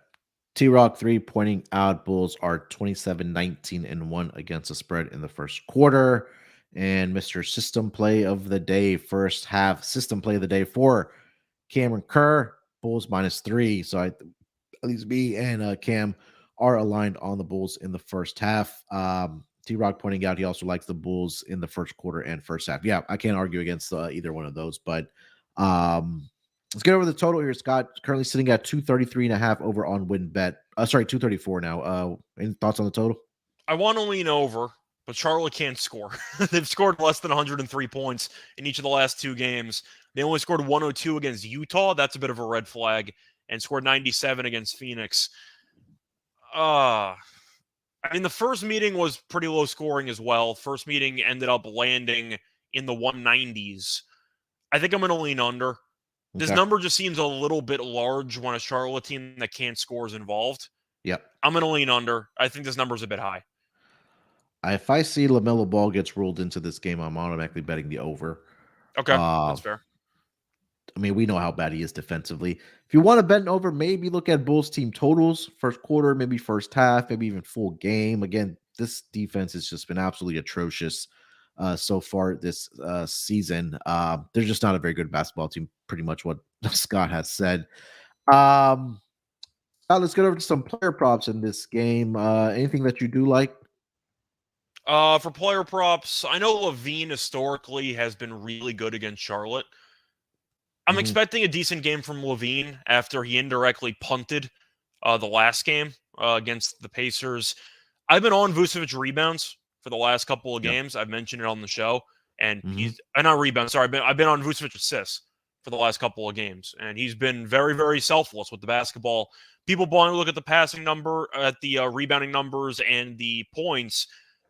T-Rock 3 pointing out Bulls are 27-19-1 against the spread in the first quarter. And Mr. System Play of the Day, first half system play of the day for Cameron Kerr, Bulls -3. So at least me and Cam are aligned on the Bulls in the first half. T-Rock pointing out he also likes the Bulls in the first quarter and first half. Yeah, I can't argue against either one of those, but let's get over the total here, Scott. Currently sitting at 233.5 over on WinBet. 234 now. Any thoughts on the total? I want to lean over, but Charlotte can't score. They've scored less than 103 points in each of the last 2 games. They only scored 102 against Utah. That's a bit of a red flag. And scored 97 against Phoenix. I mean, the first meeting was pretty low scoring as well. First meeting ended up landing in the 190s. I think I'm going to lean under. This number just seems a little bit large when a Charlotte team that can't score is involved. Yep. I'm going to lean under. I think this number is a bit high. If I see LaMelo Ball gets ruled into this game, I'm automatically betting the over. Okay, that's fair. I mean, we know how bad he is defensively. If you want to bet an over, maybe look at Bulls team totals, first quarter, maybe first half, maybe even full game. Again, this defense has just been absolutely atrocious so far this season. They're just not a very good basketball team, pretty much what Scott has said. Now let's get over to some player props in this game. Anything that you do like? For player props, I know Levine historically has been really good against Charlotte. I'm expecting a decent game from Levine after he indirectly punted the last game against the Pacers. I've been on Vucevic rebounds for the last couple of games. I've mentioned it on the show, and he's not rebounds. Sorry, I've been on Vucevic assists for the last couple of games, and he's been very, very selfless with the basketball. People want to look at the passing number, at the rebounding numbers, and the points,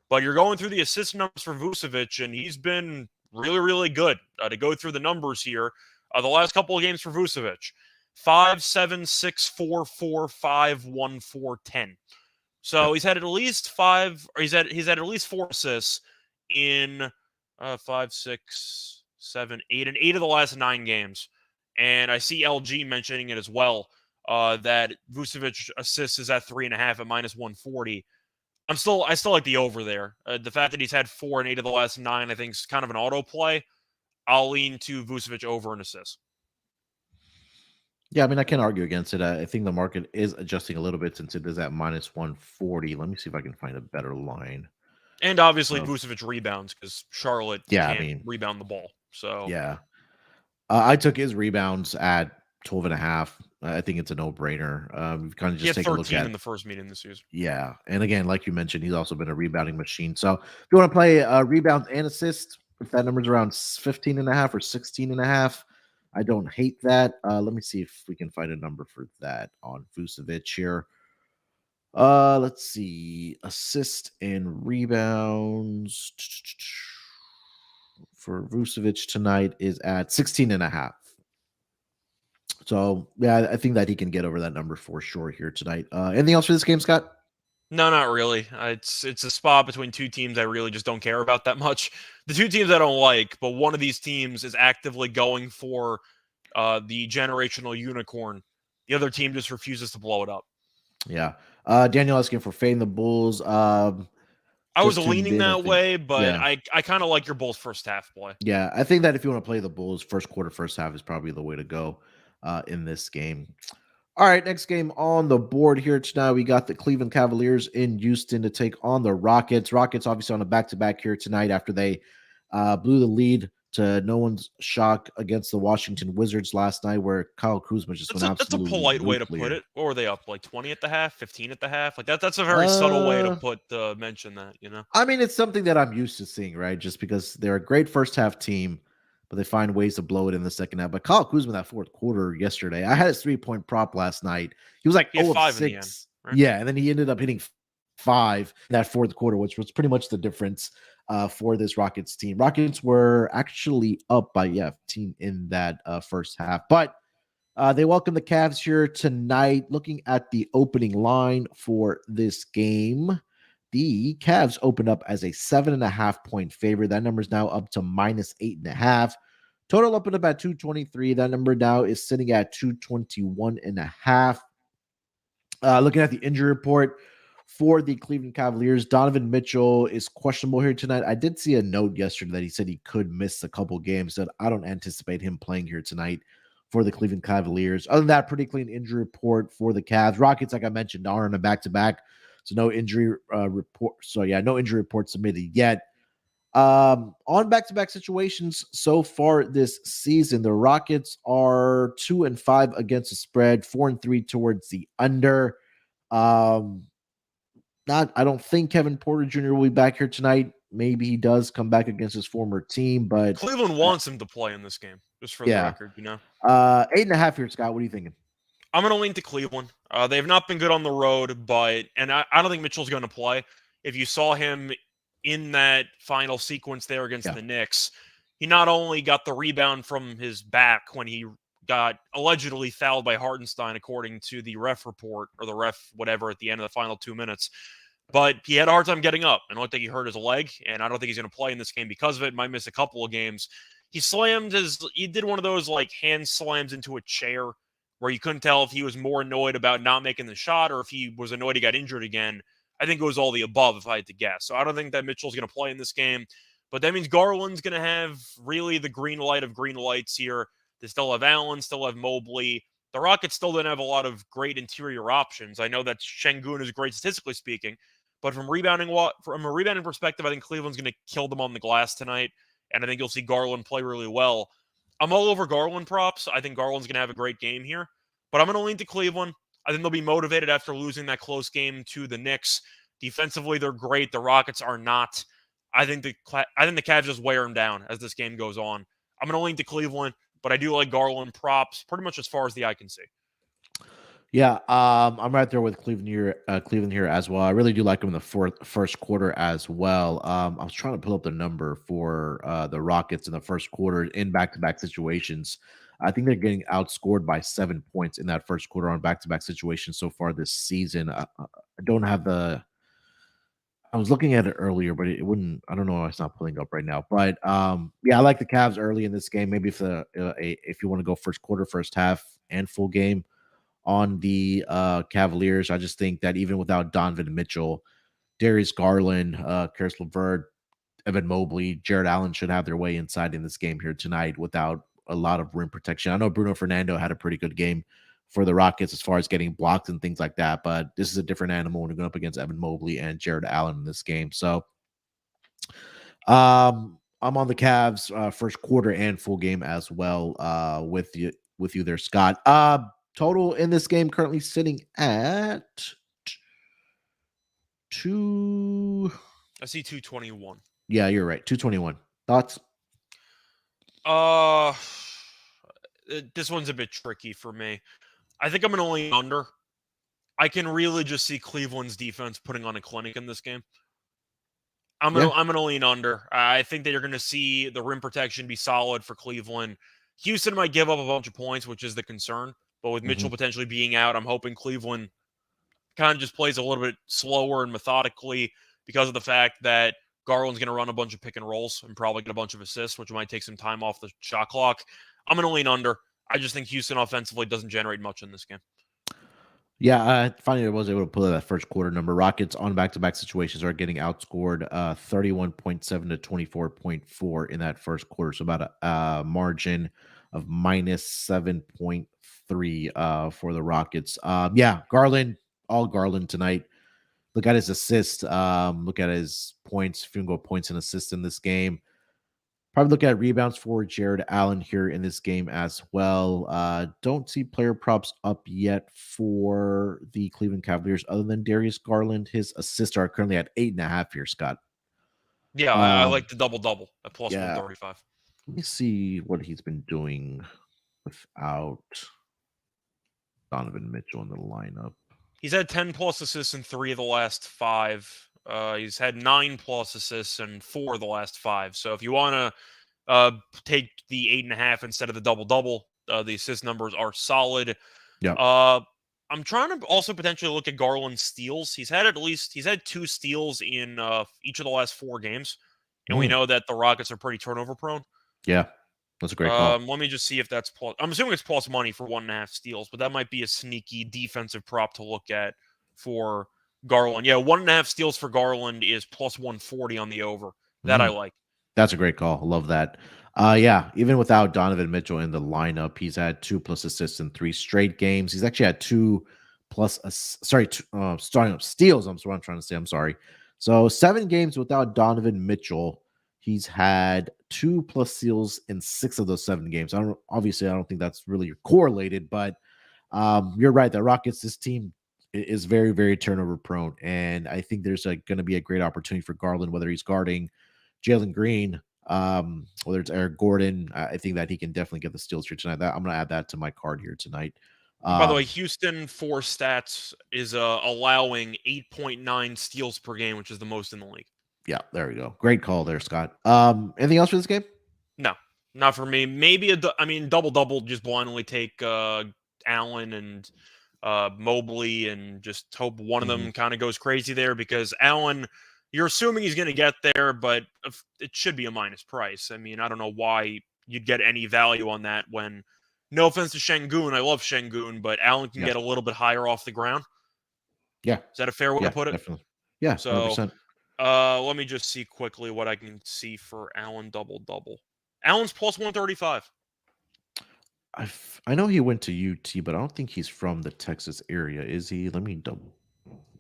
but you're going through the assist numbers for Vucevic, and he's been really, really good. To go through the numbers here. The last couple of games for Vucevic, 5, 7, 6, 4, 4, 5, 1, 4, 10. So he's had at least 5, or he's had at least 4 assists in 5, 6, 7, 8, and 8 of the last 9 games. And I see LG mentioning it as well, that Vucevic assists is at 3.5 at -140. I still like the over there. The fact that he's had 4 in 8 of the last 9, I think, is kind of an auto play. I'll lean to Vucevic over an assist. Yeah, I mean, I can't argue against it. I think the market is adjusting a little bit since it is at -140. Let me see if I can find a better line. And obviously, Vucevic rebounds because Charlotte can't rebound the ball. So yeah, I took his rebounds at 12.5. I think it's a no-brainer. Kind of just take a look at in the first meeting this season. Yeah, and again, like you mentioned, he's also been a rebounding machine. So if you want to play rebounds and assists, if that number's around 15.5 or 16.5, I don't hate that. Let me see if we can find a number for that on Vucevic here. Let's see. Assist and rebounds for Vucevic tonight is at 16.5. So, yeah, I think that he can get over that number for sure here tonight. Anything else for this game, Scott? No, not really. It's a spot between two teams I really just don't care about that much. The two teams I don't like, but one of these teams is actively going for the generational unicorn. The other team just refuses to blow it up. Yeah. Daniel asking for fading the Bulls. I was Just tuned leaning in, I that think. way, but Yeah. I kind of like your Bulls first half play. Yeah. I think that if you want to play the Bulls, first quarter, first half is probably the way to go in this game. All right, next game on the board here tonight. We got the Cleveland Cavaliers in Houston to take on the Rockets. Rockets obviously on a back-to-back here tonight after they blew the lead to no one's shock against the Washington Wizards last night, where Kyle Kuzma just went That's a absolutely polite way to put nuclear. it. What were they up like 20 at the half, 15 at the half? Like that's a very subtle way to Uh, put mention that, you know. I mean, it's something that I'm used to seeing, right? Just because they're a great first half team, but they find ways to blow it in the second half. But Kyle Kuzma, that fourth quarter yesterday, I had his 3-point prop last night. He was like He had 0 of 5 in the end, 6. right? Yeah. And then he ended up hitting 5 in that fourth quarter, which was pretty much the difference for this Rockets team. Rockets were actually up by, 15 in that first half. But they welcome the Cavs here tonight. Looking at the opening line for this game, the Cavs opened up as a 7.5-point favorite. That number is now up to -8.5. Total opened up at 223. That number now is sitting at 221.5. Looking at the injury report for the Cleveland Cavaliers, Donovan Mitchell is questionable here tonight. I did see a note yesterday that he said he could miss a couple games. That I don't anticipate him playing here tonight for the Cleveland Cavaliers. Other than that, pretty clean injury report for the Cavs. Rockets, like I mentioned, are on a back-to-back, so no injury report. So no injury report submitted yet. On back-to-back situations so far this season, the Rockets are 2-5 against the spread, 4-3 towards the under. I don't think Kevin Porter Jr. will be back here tonight. Maybe he does come back against his former team, but Cleveland wants him to play in this game, just for the yeah. record, you know. 8.5 here, Scott. What are you thinking? I'm going to lean to Cleveland. They have not been good on the road, but I don't think Mitchell's going to play. If you saw him in that final sequence there against the Knicks, he not only got the rebound from his back when he got allegedly fouled by Hartenstein, according to the ref report or the ref whatever at the end of the final 2 minutes, but he had a hard time getting up and looked like he hurt his leg, and I don't think he's going to play in this game because of it. Might miss a couple of games. He did one of those like hand slams into a chair where you couldn't tell if he was more annoyed about not making the shot or if he was annoyed he got injured again. I think it was all the above, if I had to guess. So I don't think that Mitchell's going to play in this game. But that means Garland's going to have really the green light of green lights here. They still have Allen, still have Mobley. The Rockets still didn't have a lot of great interior options. I know that Şengün is great statistically speaking, but from a rebounding perspective, I think Cleveland's going to kill them on the glass tonight, and I think you'll see Garland play really well. I'm all over Garland props. I think Garland's going to have a great game here, but I'm going to lean to Cleveland. I think they'll be motivated after losing that close game to the Knicks. Defensively, they're great. The Rockets are not. I think the Cavs just wear them down as this game goes on. I'm going to lean to Cleveland, but I do like Garland props pretty much as far as the eye can see. Yeah, I'm right there with Cleveland here as well. I really do like them in the first quarter as well. I was trying to pull up the number for the Rockets in the first quarter in back-to-back situations. I think they're getting outscored by 7 points in that first quarter on back-to-back situations so far this season. I don't have the. I was looking at it earlier, but it wouldn't. I don't know why it's not pulling up right now. But I like the Cavs early in this game. Maybe if you want to go first quarter, first half, and full game on the Cavaliers. I just think that even without Donovan Mitchell, Darius Garland, Karis LeVert, Evan Mobley, Jared Allen should have their way inside in this game here tonight without a lot of rim protection. I know Bruno Fernando had a pretty good game for the Rockets as far as getting blocked and things like that, but this is a different animal when you're going up against Evan Mobley and Jared Allen in this game. So I'm on the Cavs first quarter and full game as well with you there, Scott. Total in this game currently sitting at I see 221. Yeah, you're right. 221. Thoughts? This one's a bit tricky for me. I think I'm going to lean under. I can really just see Cleveland's defense putting on a clinic in this game. I'm gonna lean under. I think that you're going to see the rim protection be solid for Cleveland. Houston might give up a bunch of points, which is the concern. But with Mitchell potentially being out, I'm hoping Cleveland kind of just plays a little bit slower and methodically because of the fact that Garland's going to run a bunch of pick and rolls and probably get a bunch of assists, which might take some time off the shot clock. I'm going to lean under. I just think Houston offensively doesn't generate much in this game. Yeah, finally I was able to pull that first quarter number. Rockets on back-to-back situations are getting outscored 31.7 to 24.4 in that first quarter. So about a margin of minus 7.3 for the Rockets. Garland, all Garland tonight. Look at his assist. Look at his points, field goal points and assists in this game. Probably look at rebounds for Jared Allen here in this game as well. Don't see player props up yet for the Cleveland Cavaliers other than Darius Garland. His assists are currently at 8.5 here, Scott. Yeah, I like the double-double at plus 135. Let me see what he's been doing without Donovan Mitchell in the lineup. He's had 10-plus assists in 3 of the last 5. He's had 9+ assists in 4 of the last 5. So if you want to take the 8.5 instead of the double-double, the assist numbers are solid. Yeah. I'm trying to also potentially look at Garland's steals. He's had 2 steals in each of the last 4 games, and we know that the Rockets are pretty turnover prone. Yeah, that's a great call. Let me just see if that's plus. I'm assuming it's plus money for 1.5 steals, but that might be a sneaky defensive prop to look at for Garland. Yeah, 1.5 steals for Garland is plus 140 on the over. That I like. That's a great call. I love that. Even without Donovan Mitchell in the lineup, he's had 2+ assists in 3 straight games. He's actually had 2+ starting up steals. I'm what I'm trying to say. I'm sorry. So 7 games without Donovan Mitchell. He's had 2+ steals in 6 of those 7 games. I don't think that's really correlated, but you're right. The Rockets, this team is very, very turnover prone. And I think there's going to be a great opportunity for Garland, whether he's guarding Jalen Green, whether it's Eric Gordon. I think that he can definitely get the steals here tonight. I'm going to add that to my card here tonight. By the way, Houston for stats is allowing 8.9 steals per game, which is the most in the league. Yeah, there we go. Great call there, Scott. Anything else for this game? No, not for me. Maybe double-double, just blindly take Allen and Mobley and just hope one of them kind of goes crazy there, because Allen, you're assuming he's going to get there, but it should be a minus price. I mean, I don't know why you'd get any value on that when, no offense to Şengün, I love Şengün, but Allen can get a little bit higher off the ground. Yeah. Is that a fair way to put it? Definitely. Yeah, so 100%. Let me just see quickly what I can see for Allen double-double. Allen's plus 135. I know he went to UT, but I don't think he's from the Texas area. Is he? Let me double.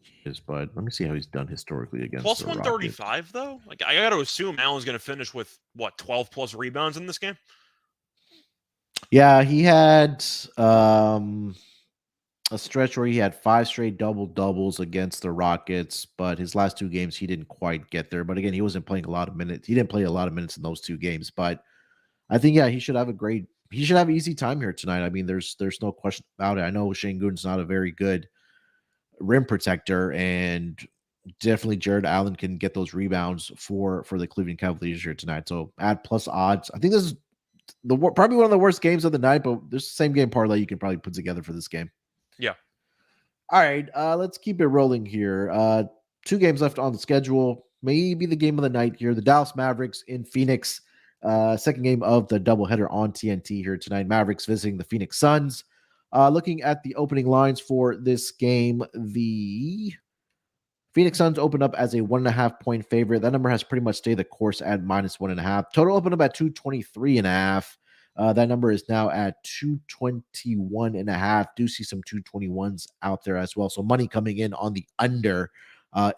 He is, but let me see how he's done historically against plus the 135 Rockets. though. Like, I got to assume Allen's going to finish with 12+ rebounds in this game. Yeah, he had a stretch where he had 5 straight double-doubles against the Rockets, but his last 2 games he didn't quite get there. But again, he wasn't playing a lot of minutes. He didn't play a lot of minutes in those 2 games, but I think he should have an easy time here tonight. I mean, there's no question about it. I know Şengün's not a very good rim protector, and definitely Jared Allen can get those rebounds for the Cleveland Cavaliers here tonight. So at plus odds, I think this is probably one of the worst games of the night, but there's the same game parlay you can probably put together for this game. Yeah. All right, let's keep it rolling here. 2 games left on the schedule. Maybe the game of the night here. The Dallas Mavericks in Phoenix. Second game of the doubleheader on TNT here tonight. Mavericks visiting the Phoenix Suns. Looking at the opening lines for this game, the Phoenix Suns opened up as a 1.5 point favorite. That number has pretty much stayed the course at minus 1.5. Total opened up at 223.5. That number is now at 221.5. Do see some 221s out there as well. So money coming in on the under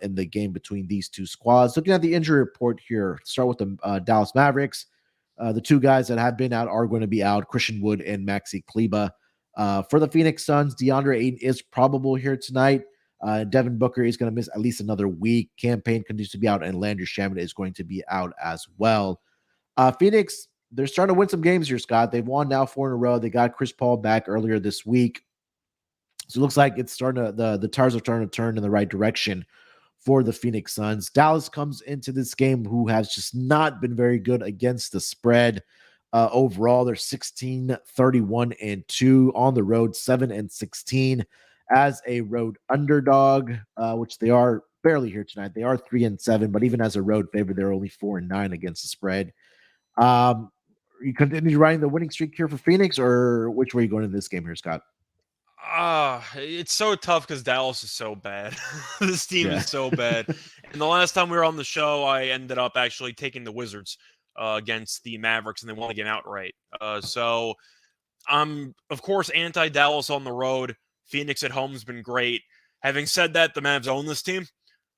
in the game between these 2 squads. Looking at the injury report here, start with the Dallas Mavericks. The 2 guys that have been out are going to be out, Christian Wood and Maxi Kleber. For the Phoenix Suns, DeAndre Ayton is probable here tonight. Devin Booker is going to miss at least another week. Campaign continues to be out, and Landry Shamet is going to be out as well. Phoenix, they're starting to win some games here, Scott. They've won now 4 in a row. They got Chris Paul back earlier this week. So it looks like it's starting to the tires are starting to turn in the right direction for the Phoenix Suns. Dallas comes into this game who has just not been very good against the spread. Overall, they're 16-31-2 on the road, 7-16 as a road underdog, which they are barely here tonight. They are 3-7, but even as a road favorite, they're only 4-9 against the spread. You continue riding the winning streak here for Phoenix, or which way are you going in this game here, Scott? It's so tough because Dallas is so bad. This team Yeah. is so bad. And the last time we were on the show, I ended up actually taking the Wizards against the Mavericks, and they won the game outright. So I'm, of course, anti-Dallas on the road. Phoenix at home has been great. Having said that, the Mavs own this team.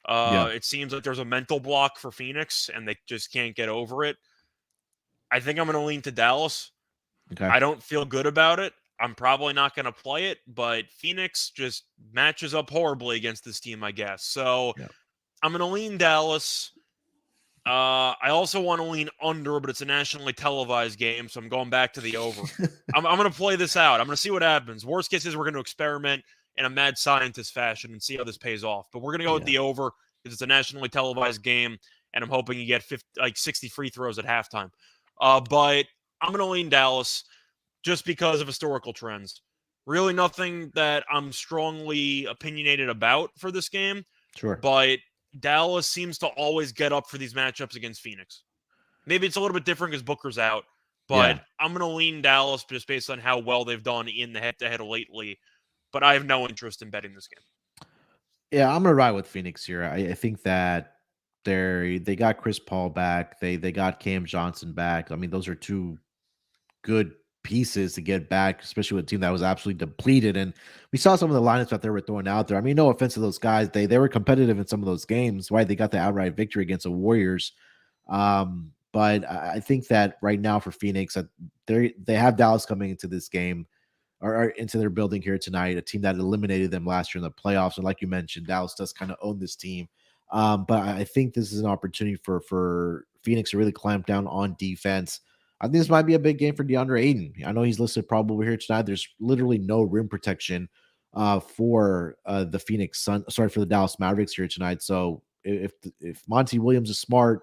Yeah. It seems like there's a mental block for Phoenix, and they just can't get over it. I think I'm going to lean to Dallas. Okay. I don't feel good about it. I'm probably not going to play it, but Phoenix just matches up horribly against this team, I guess. So Yeah. I'm going to lean Dallas. I also want to lean under, but it's a nationally televised game, so I'm going back to the over. I'm going to play this out. I'm going to see what happens. Worst case is we're going to experiment in a mad scientist fashion and see how this pays off. But we're going to go with the over because it's a nationally televised game, and I'm hoping you get 60 free throws at halftime. But I'm going to lean Dallas just because of historical trends. Really nothing that I'm strongly opinionated about for this game. Sure. But Dallas seems to always get up for these matchups against Phoenix. Maybe it's a little bit different because Booker's out, but I'm going to lean Dallas just based on how well they've done in the head-to-head lately. But I have no interest in betting this game. Yeah, I'm going to ride with Phoenix here. I think that they got Chris Paul back. They got Cam Johnson back. I mean, those are two good pieces to get back, especially with a team that was absolutely depleted. And we saw some of the lineups that they were throwing out there. I mean, no offense to those guys. They were competitive in some of those games, right? They got the outright victory against the Warriors. But I think that right now for Phoenix, they have Dallas coming into this game or into their building here tonight, a team that eliminated them last year in the playoffs. And like you mentioned, Dallas does kind of own this team. But I think this is an opportunity for Phoenix to really clamp down on defense. I think this might be a big game for DeAndre Ayton. I know he's listed probably here tonight. There's literally no rim protection for the Phoenix Sun. Sorry, for the Dallas Mavericks here tonight. So if Monty Williams is smart,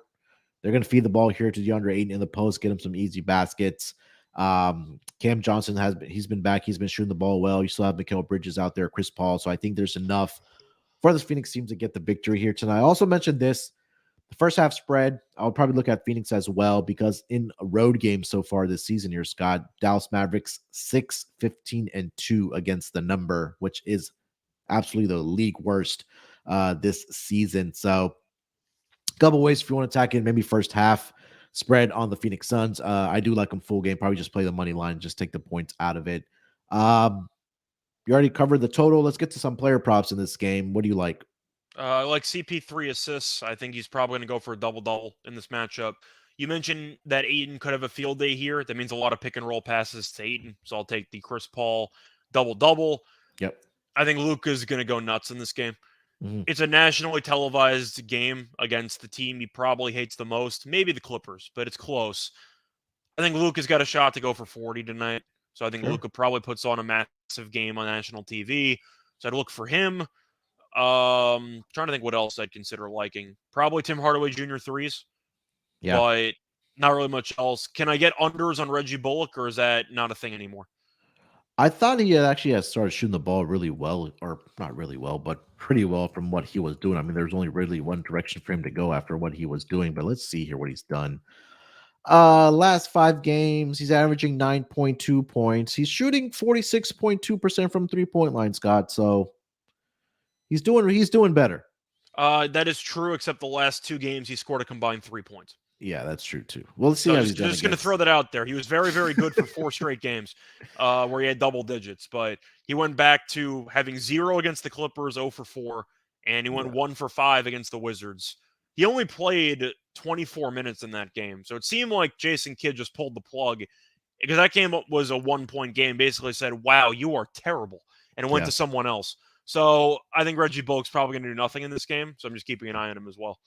they're going to feed the ball here to DeAndre Ayton in the post, get him some easy baskets. Cam Johnson he's been back. He's been shooting the ball well. You still have Mikal Bridges out there, Chris Paul. So I think there's enough for this Phoenix team to get the victory here tonight. I also mentioned this. The first half spread, I'll probably look at Phoenix as well because in a road game so far this season here, Scott, Dallas Mavericks 6-15-2 against the number, which is absolutely the league worst this season. So a couple ways if you want to attack it, maybe first half spread on the Phoenix Suns. I do like them full game. Probably just play the money line, just take the points out of it. You already covered the total. Let's get to some player props in this game. What do you like? I like CP3 assists. I think he's probably going to go for a double-double in this matchup. You mentioned that Ayton could have a field day here. That means a lot of pick-and-roll passes to Ayton. So I'll take the Chris Paul double-double. Yep. I think Luka's going to go nuts in this game. Mm-hmm. It's a nationally televised game against the team he probably hates the most. Maybe the Clippers, but it's close. I think Luka's got a shot to go for 40 tonight. So I think Luka probably puts on a massive game on national TV. So I'd look for him. Trying to think what else I'd consider liking. Probably Tim Hardaway Jr. threes. Yeah. But not really much else. Can I get unders on Reggie Bullock, or is that not a thing anymore? I thought he had started shooting the ball really well, or not really well, but pretty well from what he was doing. I mean, there's only really one direction for him to go after what he was doing, but let's see here what he's done. Last 5 games, he's averaging 9.2 points. He's shooting 46.2% from 3-point line, Scott. So he's doing better. That is true, except the last 2 games he scored a combined 3 points. Yeah, that's true too. Well, let's see so how he's done. Just going to throw that out there. He was very, very good for 4 straight games where he had double digits, but he went back to having 0 against the Clippers, 0 for 4, and he went 1 for 5 against the Wizards. He only played 24 minutes in that game, so it seemed like Jason Kidd just pulled the plug because that game was a 1-point game. Basically said, "Wow, you are terrible," and it went to someone else. So I think Reggie Bullock's probably going to do nothing in this game, so I'm just keeping an eye on him as well.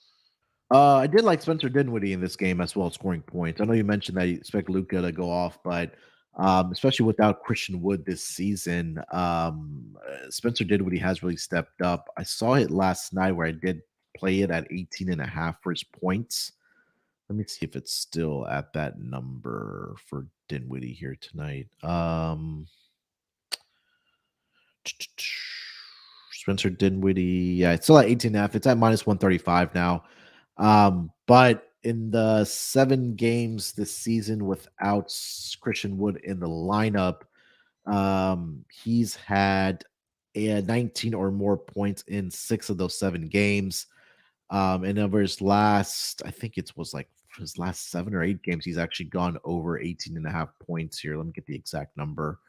I did like Spencer Dinwiddie in this game as well, scoring points. I know you mentioned that you expect Luka to go off, but especially without Christian Wood this season, Spencer Dinwiddie has really stepped up. I saw it last night where I did play it at 18.5 for his points. Let me see if it's still at that number for Dinwiddie here tonight. Spencer Dinwiddie, yeah, it's still at 18.5. It's at minus 135 now. But in the 7 games this season without Christian Wood in the lineup, he's had 19 or more points in 6 of those 7 games. And over his last, I think it was like his last 7 or 8 games, he's actually gone over 18.5 points here. Let me get the exact number.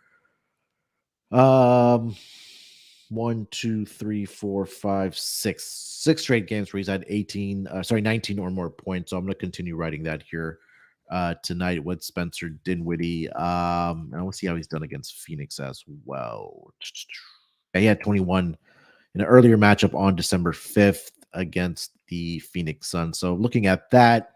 1, 2, 3, 4, 5, 6 straight games where he's had 19 or more points. So I'm going to continue writing that here tonight with Spencer Dinwiddie. And we'll see how he's done against Phoenix as well. Yeah, he had 21 in an earlier matchup on December 5th against the Phoenix Suns. So looking at that,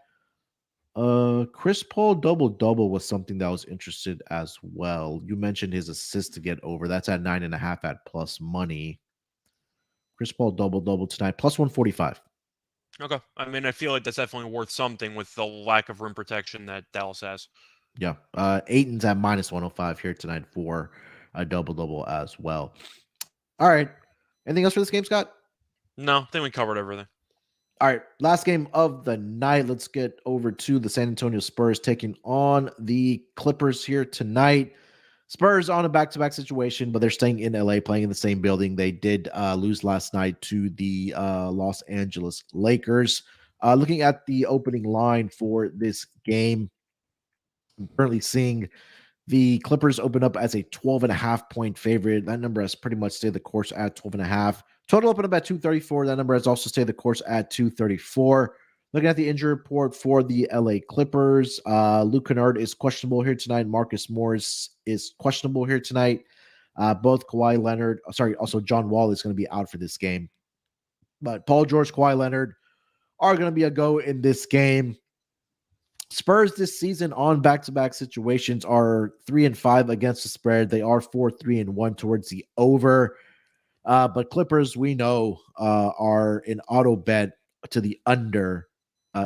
Chris Paul double was something that I was interested as well. You mentioned his assist to get over. That's at 9.5 at plus money. Chris Paul double tonight, plus 145. Okay. I mean, I feel like that's definitely worth something with the lack of rim protection that Dallas has. Yeah. Aiton's at minus 105 here tonight for a double as well. All right. Anything else for this game, Scott? No, I think we covered everything. All right, last game of the night. Let's get over to the San Antonio Spurs taking on the Clippers here tonight. Spurs on a back-to-back situation, but they're staying in LA, playing in the same building. They did lose last night to the Los Angeles Lakers. Looking at the opening line for this game, I'm currently seeing the Clippers open up as a 12.5 point favorite. That number has pretty much stayed the course at 12.5. Total open up at 234. That number has also stayed the course at 234. Looking at the injury report for the LA Clippers, Luke Kennard is questionable here tonight. Marcus Morris is questionable here tonight. Both Kawhi Leonard, also John Wall is going to be out for this game. But Paul George, Kawhi Leonard are going to be a go in this game. Spurs this season on back-to-back situations are 3-5 against the spread. They are 4-3-1 towards the over. But Clippers, we know, are an auto bet to the under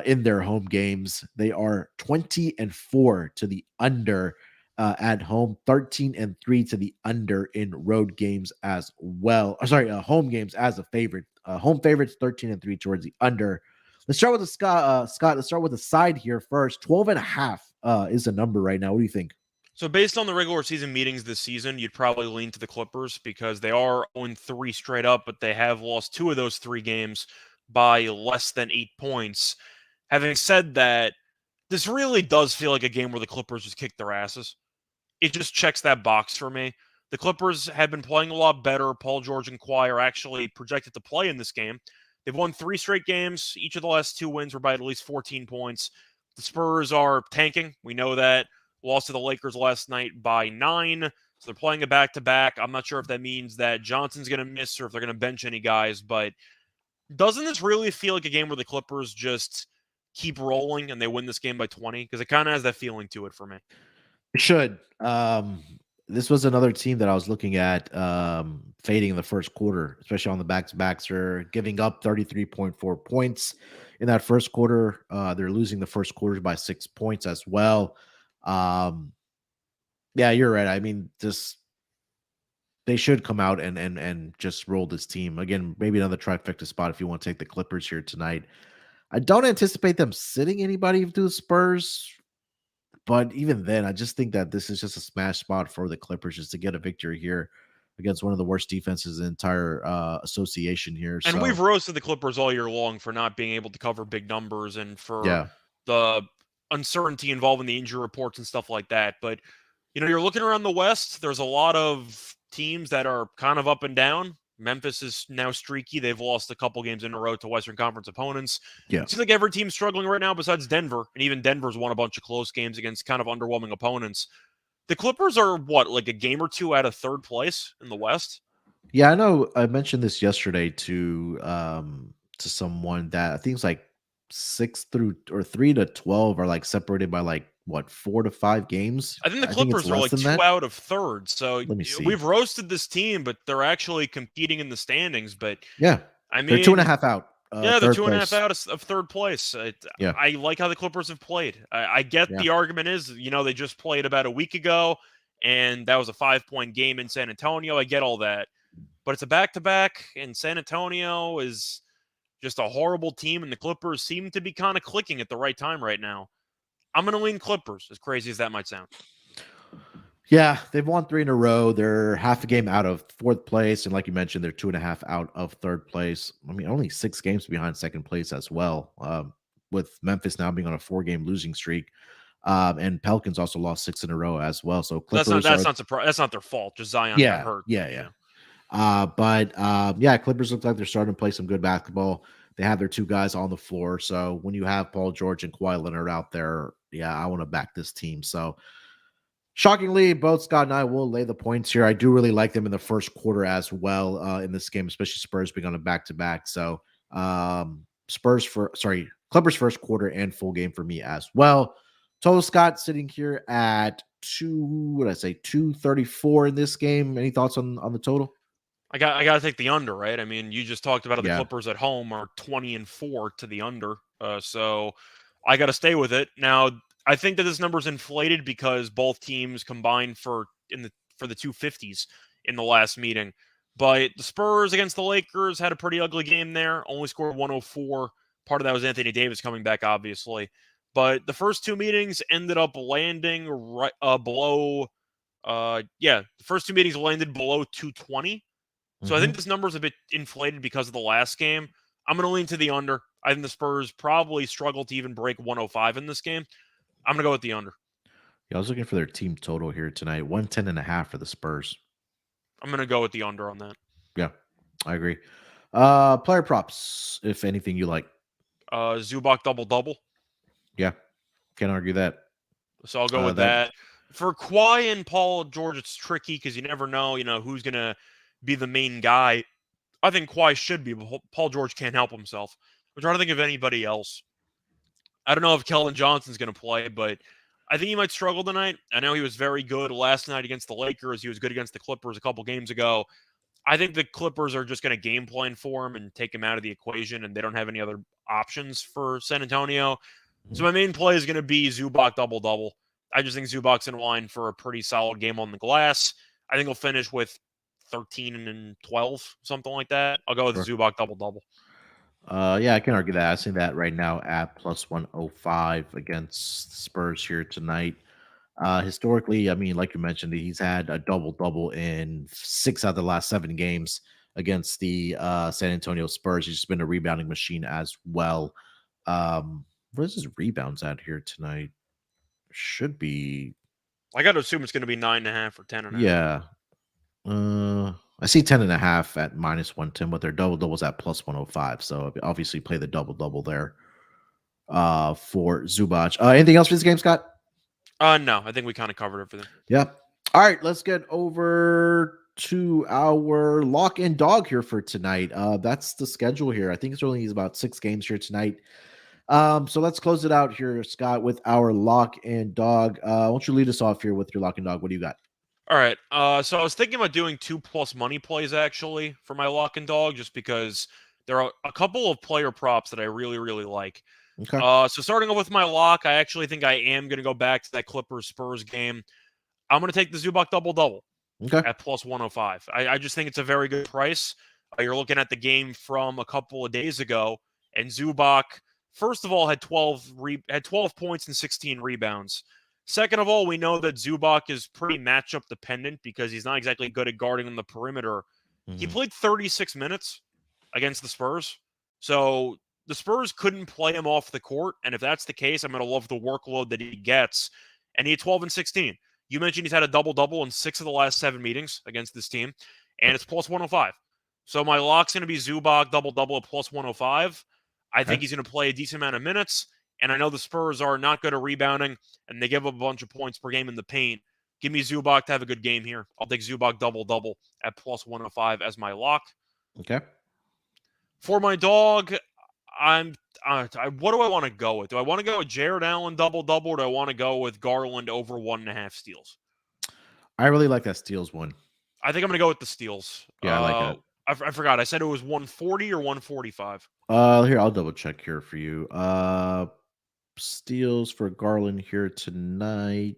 in their home games. They are 20-4 to the under at home, 13-3 to the under in road games as well. Home games as a favorite. Home favorites 13-3 towards the under. Let's start with the Scott. Let's start with the side here first. 12.5 is the number right now. What do you think? So based on the regular season meetings this season, you'd probably lean to the Clippers because they are 0-3 straight up, but they have lost 2 of those 3 games by less than 8 points. Having said that, this really does feel like a game where the Clippers just kick their asses. It just checks that box for me. The Clippers have been playing a lot better. Paul George and Kawhi are actually projected to play in this game. They've won 3 straight games. Each of the last 2 wins were by at least 14 points. The Spurs are tanking. We know that. Lost to the Lakers last night by 9. So they're playing a back-to-back. I'm not sure if that means that Johnson's going to miss or if they're going to bench any guys. But doesn't this really feel like a game where the Clippers just keep rolling and they win this game by 20? Because it kind of has that feeling to it for me. It should. This was another team that I was looking at fading in the first quarter, especially on the back-to-backs. They're giving up 33.4 points in that first quarter. They're losing the first quarter by 6 points as well. Yeah, you're right. I mean, they should come out and just roll this team. Again, maybe another trifecta spot if you want to take the Clippers here tonight. I don't anticipate them sitting anybody to the Spurs. But even then, I just think that this is just a smash spot for the Clippers just to get a victory here against one of the worst defenses in the entire association here. And we've roasted the Clippers all year long for not being able to cover big numbers and for the uncertainty involved in the injury reports and stuff like that. But, you're looking around the West, there's a lot of teams that are kind of up and down. Memphis is now streaky. They've lost a couple games in a row to Western Conference opponents. Yeah. It seems like every team's struggling right now besides Denver, and even Denver's won a bunch of close games against kind of underwhelming opponents. The Clippers are, like a game or 2 out of 3rd place in the West? Yeah, I know. I mentioned this yesterday to someone that I think it's like 3 to 12 are like separated by 4 to 5 games. I think the Clippers are like 2 out of 3rd. So let me see. We've roasted this team, but they're actually competing in the standings. But yeah, I mean, they're 2.5 out. Yeah, they're 2.5 out of 3rd place. Yeah. I like how the Clippers have played. I get the argument is, they just played about a week ago, and that was a 5-point game in San Antonio. I get all that. but it's a back-to-back, and San Antonio is just a horrible team, and the Clippers seem to be kind of clicking at the right time right now. I'm going to lean Clippers, as crazy as that might sound. Yeah, they've won 3 in a row. They're half a game out of fourth place. And like you mentioned, they're 2.5 out of third place. I mean, only 6 games behind second place as well, with Memphis now being on a 4-game losing streak. And Pelicans also lost 6 in a row as well. So Clippers that's not their fault. Just Zion got hurt. Yeah. Clippers look like they're starting to play some good basketball. They have their 2 guys on the floor. So when you have Paul George and Kawhi Leonard out there, I want to back this team. So shockingly, both Scott and I will lay the points here. I do really like them in the first quarter as well in this game, especially Spurs being on a back-to-back. So Clippers first quarter and full game for me as well. Total Scott sitting here at 234 in this game. Any thoughts on the total? I got to take the under, right? I mean, you just talked about the Clippers at home are 20-4 to the under. So I got to stay with it. Now, I think that this number is inflated because both teams combined for the 250s in the last meeting. But the Spurs against the Lakers had a pretty ugly game there. Only scored 104. Part of that was Anthony Davis coming back, obviously. But the first 2 meetings ended up landing below. The first 2 meetings landed below 220. So I think this number is a bit inflated because of the last game. I'm going to lean to the under. I think the Spurs probably struggle to even break 105 in this game. I'm going to go with the under. Yeah, I was looking for their team total here tonight. 110.5 for the Spurs. I'm going to go with the under on that. Yeah, I agree. Player props, if anything you like. Zubac double-double. Yeah, can't argue that. So I'll go with that. For Kawhi and Paul George, it's tricky because you never know, who's going to be the main guy. I think Kawhi should be, but Paul George can't help himself. I'm trying to think of anybody else. I don't know if Keldon Johnson's going to play, but I think he might struggle tonight. I know he was very good last night against the Lakers. He was good against the Clippers a couple games ago. I think the Clippers are just going to game plan for him and take him out of the equation, and they don't have any other options for San Antonio. So my main play is going to be Zubac double-double. I just think Zubac's in line for a pretty solid game on the glass. I think he'll finish with 13 and 12, something like that. I'll go with Zubac double-double. I can argue that. I see that right now at plus 105 against Spurs here tonight. Historically, I mean, like you mentioned, he's had a double-double in 6 out of the last 7 games against the San Antonio Spurs. He's just been a rebounding machine as well. Where's his rebounds at here tonight? Should be. I got to assume it's going to be 9.5 or 10.5. Yeah. I see 10.5 at minus 110, but their double-doubles at plus 105. So obviously play the double-double there for Zubac. Anything else for this game, Scott? No, I think we kind of covered everything. Yep. All right, let's get over to our lock and dog here for tonight. That's the schedule here. I think it's only about 6 games here tonight. So let's close it out here, Scott, with our lock and dog. Why don't you lead us off here with your lock and dog? What do you got? All right. So I was thinking about doing 2+ money plays actually for my lock and dog, just because there are a couple of player props that I really, really like. Okay. So starting off with my lock, I actually think I am going to go back to that Clippers Spurs game. I'm going to take the Zubac double-double at plus 105. I just think it's a very good price. You're looking at the game from a couple of days ago, and Zubac, first of all, had 12 points and 16 rebounds. Second of all, we know that Zubac is pretty matchup dependent because he's not exactly good at guarding on the perimeter. Mm-hmm. He played 36 minutes against the Spurs. So the Spurs couldn't play him off the court. And if that's the case, I'm going to love the workload that he gets. And he had 12 and 16. You mentioned he's had a double-double in 6 of the last 7 meetings against this team. And it's plus 105. So my lock's going to be Zubac double-double at plus 105. I think he's going to play a decent amount of minutes. And I know the Spurs are not good at rebounding, and they give up a bunch of points per game in the paint. Give me Zubac to have a good game here. I'll take Zubac double-double at plus 105 as my lock. Okay. For my dog, what do I want to go with? Do I want to go with Jared Allen double-double, or do I want to go with Garland over 1.5 steals? I really like that steals one. I think I'm going to go with the steals. Yeah, I like that. I forgot. I said it was 140 or 145. Here, I'll double check here for you. Steals for Garland here tonight.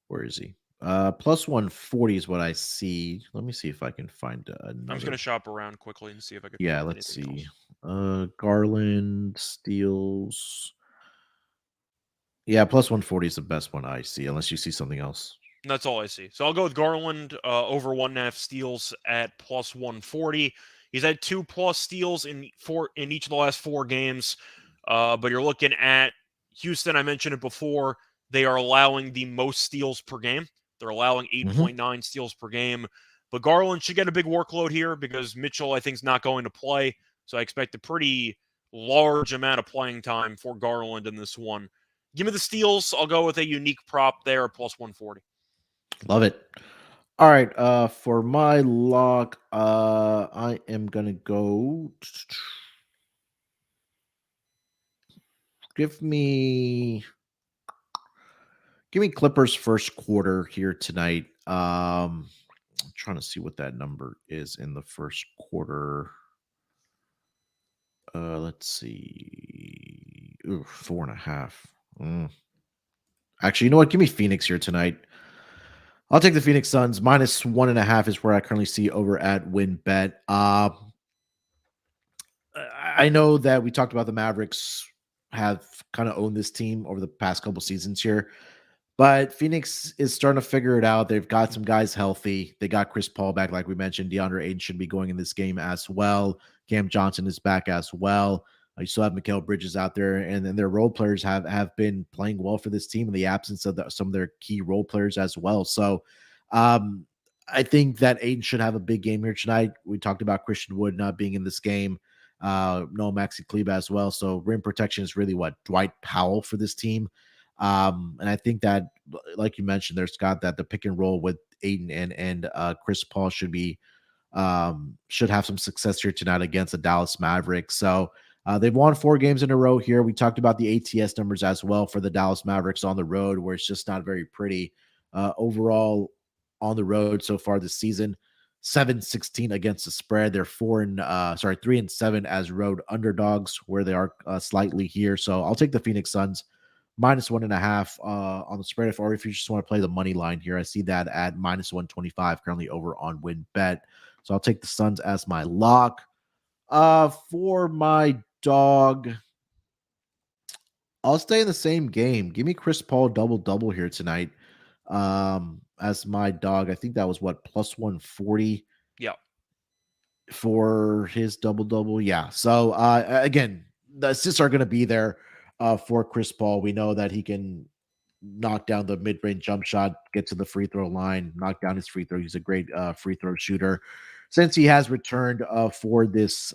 Where is he? Plus 140 is what I see. Let me see if I can find another. I'm just going to shop around quickly and see if I can Yeah, find let's see. else. Garland, Steals. Yeah, plus 140 is the best one I see, unless you see something else. That's all I see. So I'll go with Garland over 1.5 steals at plus 140. He's had 2+ steals in each of the last 4 games. But you're looking at Houston. I mentioned it before. They are allowing the most steals per game. They're allowing 8.9 steals per game. But Garland should get a big workload here because Mitchell, I think, is not going to play. So I expect a pretty large amount of playing time for Garland in this one. Give me the steals. I'll go with a unique prop there at plus 140. Love it. All right. For my lock, I am gonna go. Give me Clippers first quarter here tonight. I'm trying to see what that number is in the first quarter. Let's see. Ooh, 4.5. Actually, you know what? Give me Phoenix here tonight. I'll take the Phoenix Suns. Minus 1.5 is where I currently see over at WinBet. I know that we talked about the Mavericks have kind of owned this team over the past couple seasons here, but Phoenix is starting to figure it out. They've got some guys healthy. They got Chris Paul back, like we mentioned. DeAndre Ayton should be going in this game as well. Cam Johnson is back as well. You still have Mikal Bridges out there, and then their role players have been playing well for this team in the absence of some of their key role players as well. So I think that Ayton should have a big game here tonight. We talked about Christian Wood not being in this game. No Maxi Kleba as well. So rim protection is really what Dwight Powell for this team. And I think that, like you mentioned, there's got that the pick and roll with Ayton and Chris Paul should have some success here tonight against the Dallas Mavericks. So they've won 4 games in a row here. We talked about the ATS numbers as well for the Dallas Mavericks on the road, where it's just not very pretty overall on the road so far this season. 7-16 against the spread. They're 3-7 as road underdogs, where they are slightly here. So I'll take the Phoenix Suns minus 1.5 on the spread. Or if you just want to play the money line here, I see that at minus 125 currently over on WinBet. So I'll take the Suns as my lock. For my dog, I'll stay in the same game. Give me Chris Paul double here tonight. As my dog. I think that was what, plus 140. Yeah. For his double. Yeah. So again, the assists are going to be there for Chris Paul. We know that he can knock down the mid-range jump shot, get to the free throw line, knock down his free throw. He's a great free throw shooter. Since he has returned for this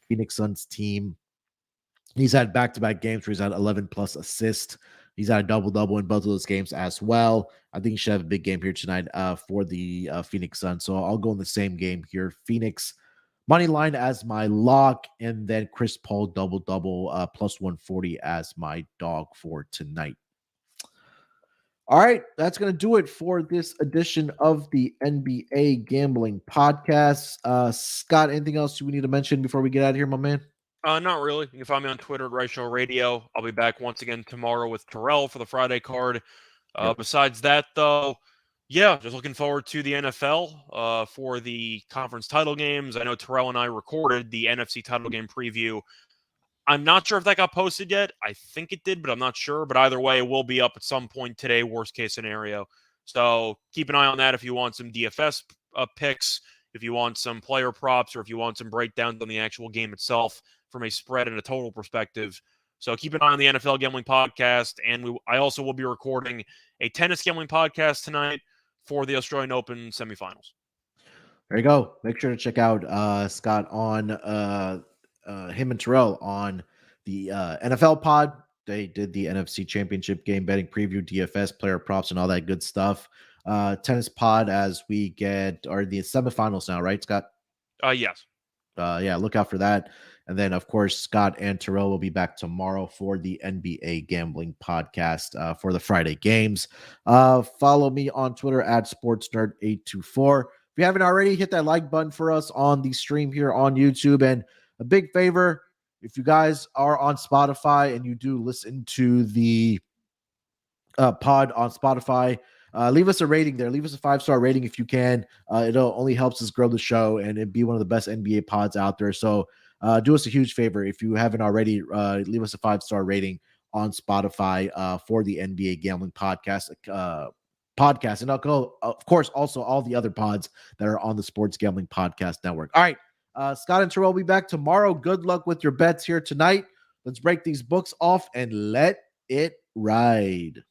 Phoenix Suns team, he's had back-to-back games where he's had 11 plus assists. He's had a double in both of those games as well. I think he should have a big game here tonight for the Phoenix Suns. So I'll go in the same game here. Phoenix money line as my lock, and then Chris Paul double plus 140 as my dog for tonight. All right, that's going to do it for this edition of the NBA Gambling Podcast. Scott, anything else we need to mention before we get out of here, my man? Not really. You can find me on Twitter at Reichel Radio. I'll be back once again tomorrow with Terrell for the Friday card. Yep. Besides that, though, yeah, just looking forward to the NFL for the conference title games. I know Terrell and I recorded the NFC title game preview. I'm not sure if that got posted yet. I think it did, but I'm not sure. But either way, it will be up at some point today, worst case scenario. So keep an eye on that if you want some DFS picks, if you want some player props, or if you want some breakdowns on the actual game itself from a spread and a total perspective. So keep an eye on the NFL Gambling Podcast. And I also will be recording a tennis gambling podcast tonight for the Australian Open semifinals. There you go. Make sure to check out Scott on him and Terrell on the NFL pod. They did the NFC Championship game betting preview, DFS, player props, and all that good stuff. Tennis pod as we are the semifinals now, right, Scott? Yes. Yeah, look out for that. And then, of course, Scott and Terrell will be back tomorrow for the NBA Gambling Podcast for the Friday games. Follow me on Twitter at SportsNerd824. If you haven't already, hit that like button for us on the stream here on YouTube. And a big favor, if you guys are on Spotify and you do listen to the pod on Spotify, leave us a rating there. Leave us a 5-star rating if you can. It'll only helps us grow the show and it'd be one of the best NBA pods out there. So do us a huge favor if you haven't already. Leave us a 5-star rating on Spotify for the NBA Gambling Podcast. And I'll go, of course, also all the other pods that are on the Sports Gambling Podcast Network. All right, Scott and Terrell will be back tomorrow. Good luck with your bets here tonight. Let's break these books off and let it ride.